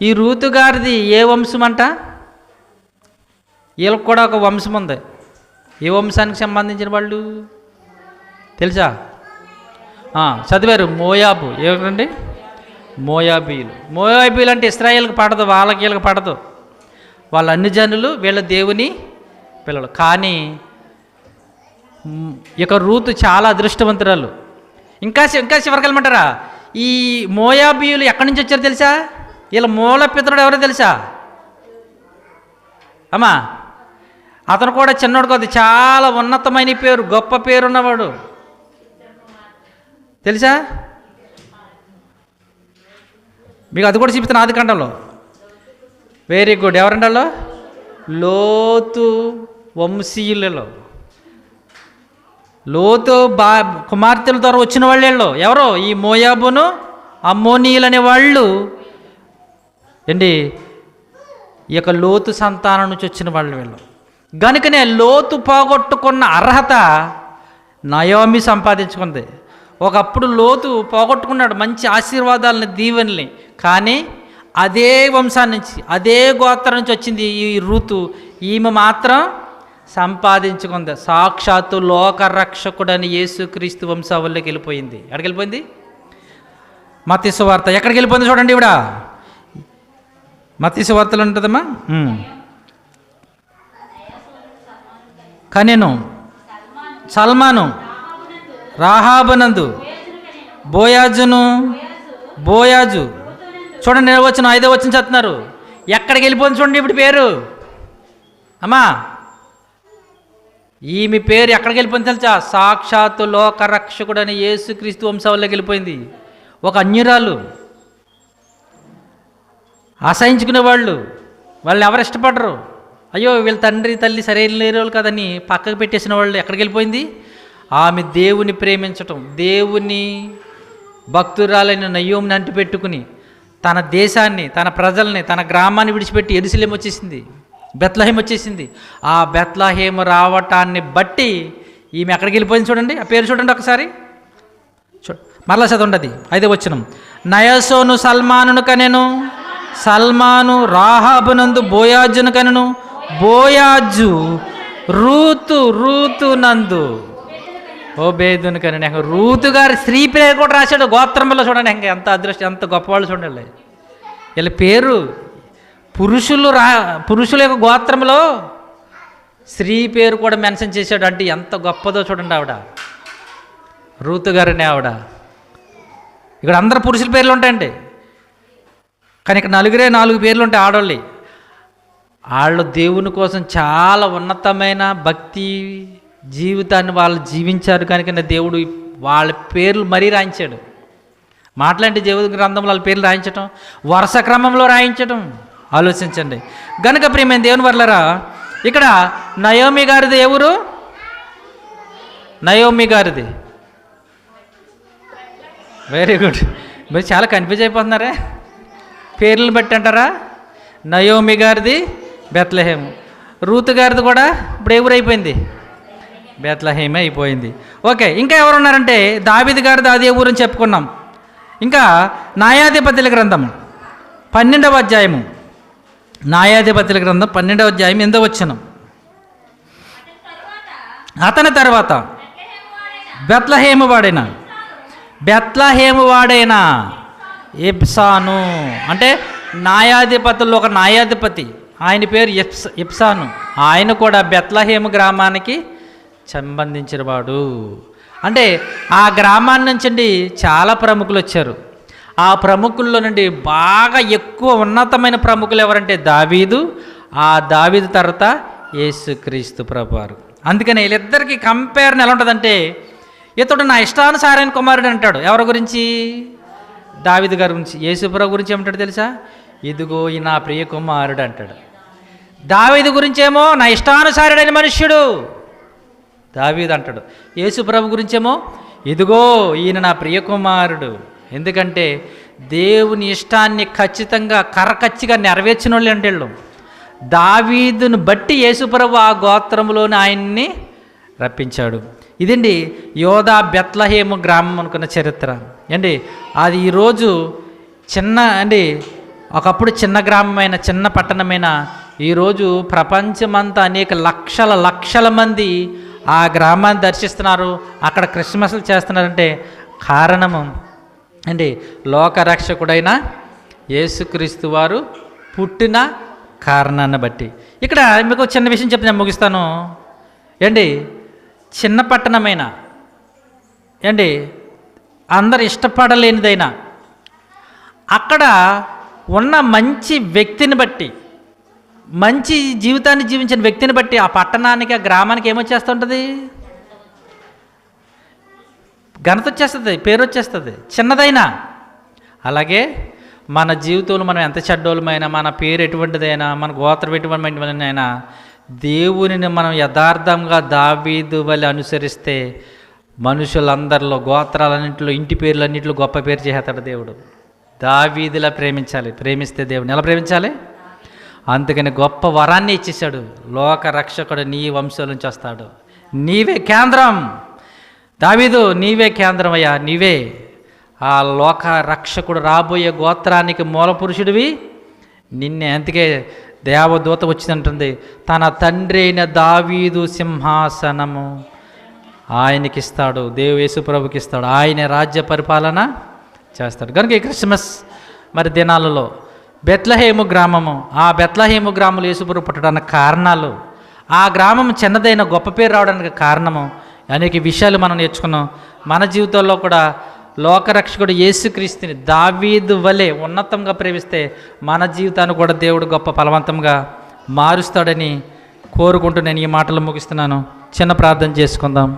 ఈ రూతు గారిది ఏ వంశం అంట? వీళ్ళకి కూడా ఒక వంశం ఉంది. ఏ వంశానికి సంబంధించిన వాళ్ళు తెలుసా? చదివారు. మోయాబు. ఏమిటండి? మోయాబీలు. మోయాబీలు అంటే ఇశ్రాయేల్కి పడదు, వాళ్ళకి వీళ్ళకి పడదు. వాళ్ళ అన్ని జనులు, వీళ్ళ దేవుని పిల్లలు. కానీ ఇక రూతు చాలా అదృష్టవంతురాలు. ఇంకా చివరికి వెళ్ళమంటారా? ఈ మోయాబీయులు ఎక్కడి నుంచి వచ్చారు తెలుసా? వీళ్ళ మూల పితరుడు ఎవరో తెలుసా అమ్మా? అతను కూడా చిన్నోడు కాదు, చాలా ఉన్నతమైన పేరు, గొప్ప పేరున్నవాడు. తెలుసా మీకు? అది కూడా చెప్తాను ఆదికాండంలో. Very good. ఎవరండాలో? లోతు వంశీయులలో, లోతు కుమార్తెల ద్వారా వచ్చిన వాళ్ళు ఎవరో? ఈ మోయాబును అమ్మోనీయులు అనే వాళ్ళు ఏంటి ఈ యొక్క లోతు సంతానం నుంచి వచ్చిన వాళ్ళు వీళ్ళు. కనుకనే లోతు పోగొట్టుకున్న అర్హత నయోమి సంపాదించుకుంది. ఒకప్పుడు లోతు పోగొట్టుకున్నాడు మంచి ఆశీర్వాదాలని, దీవెనల్ని. కానీ అదే వంశాన్ని నుంచి, అదే గోత్రం నుంచి వచ్చింది ఈ రూతు. ఈమె మాత్రం సంపాదించుకుంది. సాక్షాత్తు లోకరక్షకుడని యేసుక్రీస్తు వంశావళిలోకి వెళ్ళిపోయింది. ఎక్కడికి వెళ్ళిపోయింది? మత్తయి సువార్త ఎక్కడికి వెళ్ళిపోయింది చూడండి. ఇవిడ మత్తయి సువార్తలో ఉంటుందమ్మా. కనెను, సల్మాను, రాహాబునందు, బోయాజు. చూడండి, వచ్చిన 5వ వచనం చెప్తున్నారు. ఎక్కడికి వెళ్ళిపోయింది చూడండి ఇప్పుడు పేరు. అమ్మా, ఈమె పేరు ఎక్కడికి వెళ్ళిపోయింది తెలుసా? సాక్షాత్తు లోకరక్షకుడు అని యేసుక్రీస్తు వంశావళిలోకి వెళ్ళిపోయింది. ఒక అన్యురాలు, అసహించుకునే వాళ్ళని ఎవరు ఇష్టపడరు. అయ్యో వీళ్ళ తండ్రి తల్లి సరైన లేని వాళ్ళు కదని పక్కకు పెట్టేసిన వాళ్ళు ఎక్కడికి వెళ్ళిపోయింది? ఆమె దేవుని ప్రేమించటం, దేవుని భక్తురాలైన నయోమిని అంటిపెట్టుకుని తన దేశాన్ని, తన ప్రజల్ని, తన గ్రామాన్ని విడిచిపెట్టి యెరూషలేము వచ్చేసింది, బెత్లెహేము వచ్చేసింది. ఆ బెత్లెహేము రావటాన్ని బట్టి ఈమె ఎక్కడికి వెళ్ళిపోయింది చూడండి. ఆ పేరు చూడండి ఒకసారి, మరలా చదవండి. 5వ వచనం. నయసోను సల్మానును కనెను, సల్మాను రాహాబునందు బోయాజును కనెను, బోయాజు రూతు నందు ఓబేదును కనెను. రూతు గారి స్త్రీ పేరు కూడా రాశాడు గోత్రంలో. చూడండి ఇంకా ఎంత అదృష్టం, ఎంత గొప్పవాళ్ళు చూడండి. వీళ్ళ పేరు పురుషుల యొక్క గోత్రంలో స్త్రీ పేరు కూడా మెన్షన్ చేశాడు. అంటే ఎంత గొప్పదో చూడండి. ఆవిడ రూతు గారని ఆవిడ. ఇక్కడ అందరు పురుషుల పేర్లు ఉంటాయండి, కానీ ఇక్కడ 4 పేర్లు ఉంటాయి ఆడవాళ్ళి. వాళ్ళు దేవుని కోసం చాలా ఉన్నతమైన భక్తి జీవితాన్ని వాళ్ళు జీవించారు. కనుక దేవుడు వాళ్ళ పేర్లు మరీ రాయించాడు. మాట్లాంటి దేవుని గ్రంథంలో వాళ్ళ పేర్లు రాయించటం, వరుస క్రమంలో రాయించటం ఆలోచించండి. గనుక ప్రియమైన దేవుని వర్లరా, ఇక్కడ నయోమి గారిది ఎవరు? నయోమి గారిది వెరీ గుడ్. మీరు చాలా కన్ఫ్యూజ్ అయిపోతున్నారే పేర్లను బట్టి అంటారా? నయోమి గారిది బెత్లెహేము, రూతు గారిది కూడా ఇప్పుడు ఏ ఊరు అయిపోయింది? బెత్లెహేమే అయిపోయింది. ఓకే, ఇంకా ఎవరున్నారంటే దావీదు గారిది అదే ఊరని చెప్పుకున్నాం. ఇంకా న్యాయాధిపతుల గ్రంథం 12వ అధ్యాయము, న్యాయాధిపతుల గ్రంథం 12వ అధ్యాయం 8వ వచనం. అతని తర్వాత బెత్లెహేము వాడైన ఇబ్సాను, అంటే న్యాయాధిపతుల్లో ఒక న్యాయాధిపతి, ఆయన పేరు ఇబ్సాను. ఆయన కూడా బెత్లెహేము గ్రామానికి సంబంధించిన వాడు. అంటే ఆ గ్రామాన్ని నుంచి చాలా ప్రముఖులు వచ్చారు. ఆ ప్రముఖుల్లో నుండి బాగా ఎక్కువ ఉన్నతమైన ప్రముఖులు ఎవరంటే దావీదు, ఆ దావీదు తర్వాత యేసుక్రీస్తు ప్రభువారు. అందుకని వీళ్ళిద్దరికి కంపేర్ని ఎలా ఉంటుందంటే, ఇతడు నా ఇష్టానుసారైన కుమారుడు అంటాడు. ఎవరి గురించి? దావీదు గారి గురించి. యేసుప్రభు గురించి ఏమంటాడు తెలుసా? ఇదిగో ఈ నా ప్రియ కుమారుడు అంటాడు. దావీదు గురించేమో నా ఇష్టానుసారుడైన మనుష్యుడు దావీదు అంటాడు. యేసుప్రభు గురించేమో ఇదిగో ఈయన నా ప్రియ కుమారుడు. ఎందుకంటే దేవుని ఇష్టాన్ని ఖచ్చితంగా కరకచ్చిగా నెరవేర్చిన వాళ్ళు అంటే వీళ్ళు. దావీదును బట్టి యేసుప్రభు ఆ గోత్రంలోని ఆయన్ని రప్పించాడు. ఇదండి యోధా బెత్లెహేము గ్రామం అనుకున్న చరిత్ర అండి. అది ఈరోజు ఒకప్పుడు చిన్న గ్రామమైన, చిన్న పట్టణమైన, ఈరోజు ప్రపంచమంతా అనేక లక్షల మంది ఆ గ్రామాన్ని దర్శిస్తున్నారు, అక్కడ క్రిస్మస్లు చేస్తున్నారంటే కారణము అండి లోకరక్షకుడైన యేసుక్రీస్తు వారు పుట్టిన కారణాన్ని బట్టి. ఇక్కడ మీకు చిన్న విషయం చెప్పి నేను ముగిస్తాను ఏండి. చిన్న పట్టణమైన ఏండి అందరు ఇష్టపడలేనిదైనా అక్కడ ఉన్న మంచి వ్యక్తిని బట్టి, మంచి జీవితాన్ని జీవించిన వ్యక్తిని బట్టి ఆ పట్టణానికి, ఆ గ్రామానికి ఏమొచ్చేస్తుంటుంది? ఘనత వచ్చేస్తుంది, పేరు వచ్చేస్తుంది చిన్నదైనా. అలాగే మన జీవితంలో మనం ఎంత చెడ్డోళమైనా, మన పేరు ఎటువంటిదైనా, మన గోత్రం ఎటువంటిదైనా, దేవునిని మనం యథార్థంగా దావీదు వలె అనుసరిస్తే మనుషులందరిలో, గోత్రాలన్నింటిలో, ఇంటి పేర్లన్నింటిలో గొప్ప పేరు చేస్తాడు దేవుడు. దావీదులా ప్రేమించాలి. ప్రేమిస్తే దేవుని ఎలా ప్రేమించాలి? అందుకని గొప్ప వరాన్ని ఇచ్చేశాడు. లోక రక్షకుడు నీ వంశం నుంచి వస్తాడు, నీవే కేంద్రం. దావీదు నీవే కేంద్రం అయ్యా, నీవే ఆ లోక రక్షకుడు, రాబోయే గోత్రానికి మూల పురుషుడివి నిన్నే. అందుకే దేవదూత వచ్చిందంటుంది, తన తండ్రి అయిన దావీదు సింహాసనము ఆయనకిస్తాడు, యేసు ప్రభుకి ఇస్తాడు, ఆయన రాజ్య పరిపాలన చేస్తాడు. కనుక ఈ క్రిస్మస్ మరి దినాలలో బెత్లహేము గ్రామము, ఆ బెత్లహేము గ్రామంలో యేసుప్రభు పుట్టడానికి కారణాలు, ఆ గ్రామం చిన్నదైన గొప్ప పేరు రావడానికి కారణము, అనేక విషయాలు మనం నేర్చుకున్నాం. మన జీవితంలో కూడా లోకరక్షకుడు యేసుక్రీస్తుని దావీదు వలె ఉన్నతంగా ప్రేమిస్తే మన జీవితాన్ని కూడా దేవుడు గొప్ప ఫలవంతంగా మారుస్తాడని కోరుకుంటూ నేను ఈ మాటలు ముగిస్తున్నాను. చిన్న ప్రార్థన చేసుకుందాం.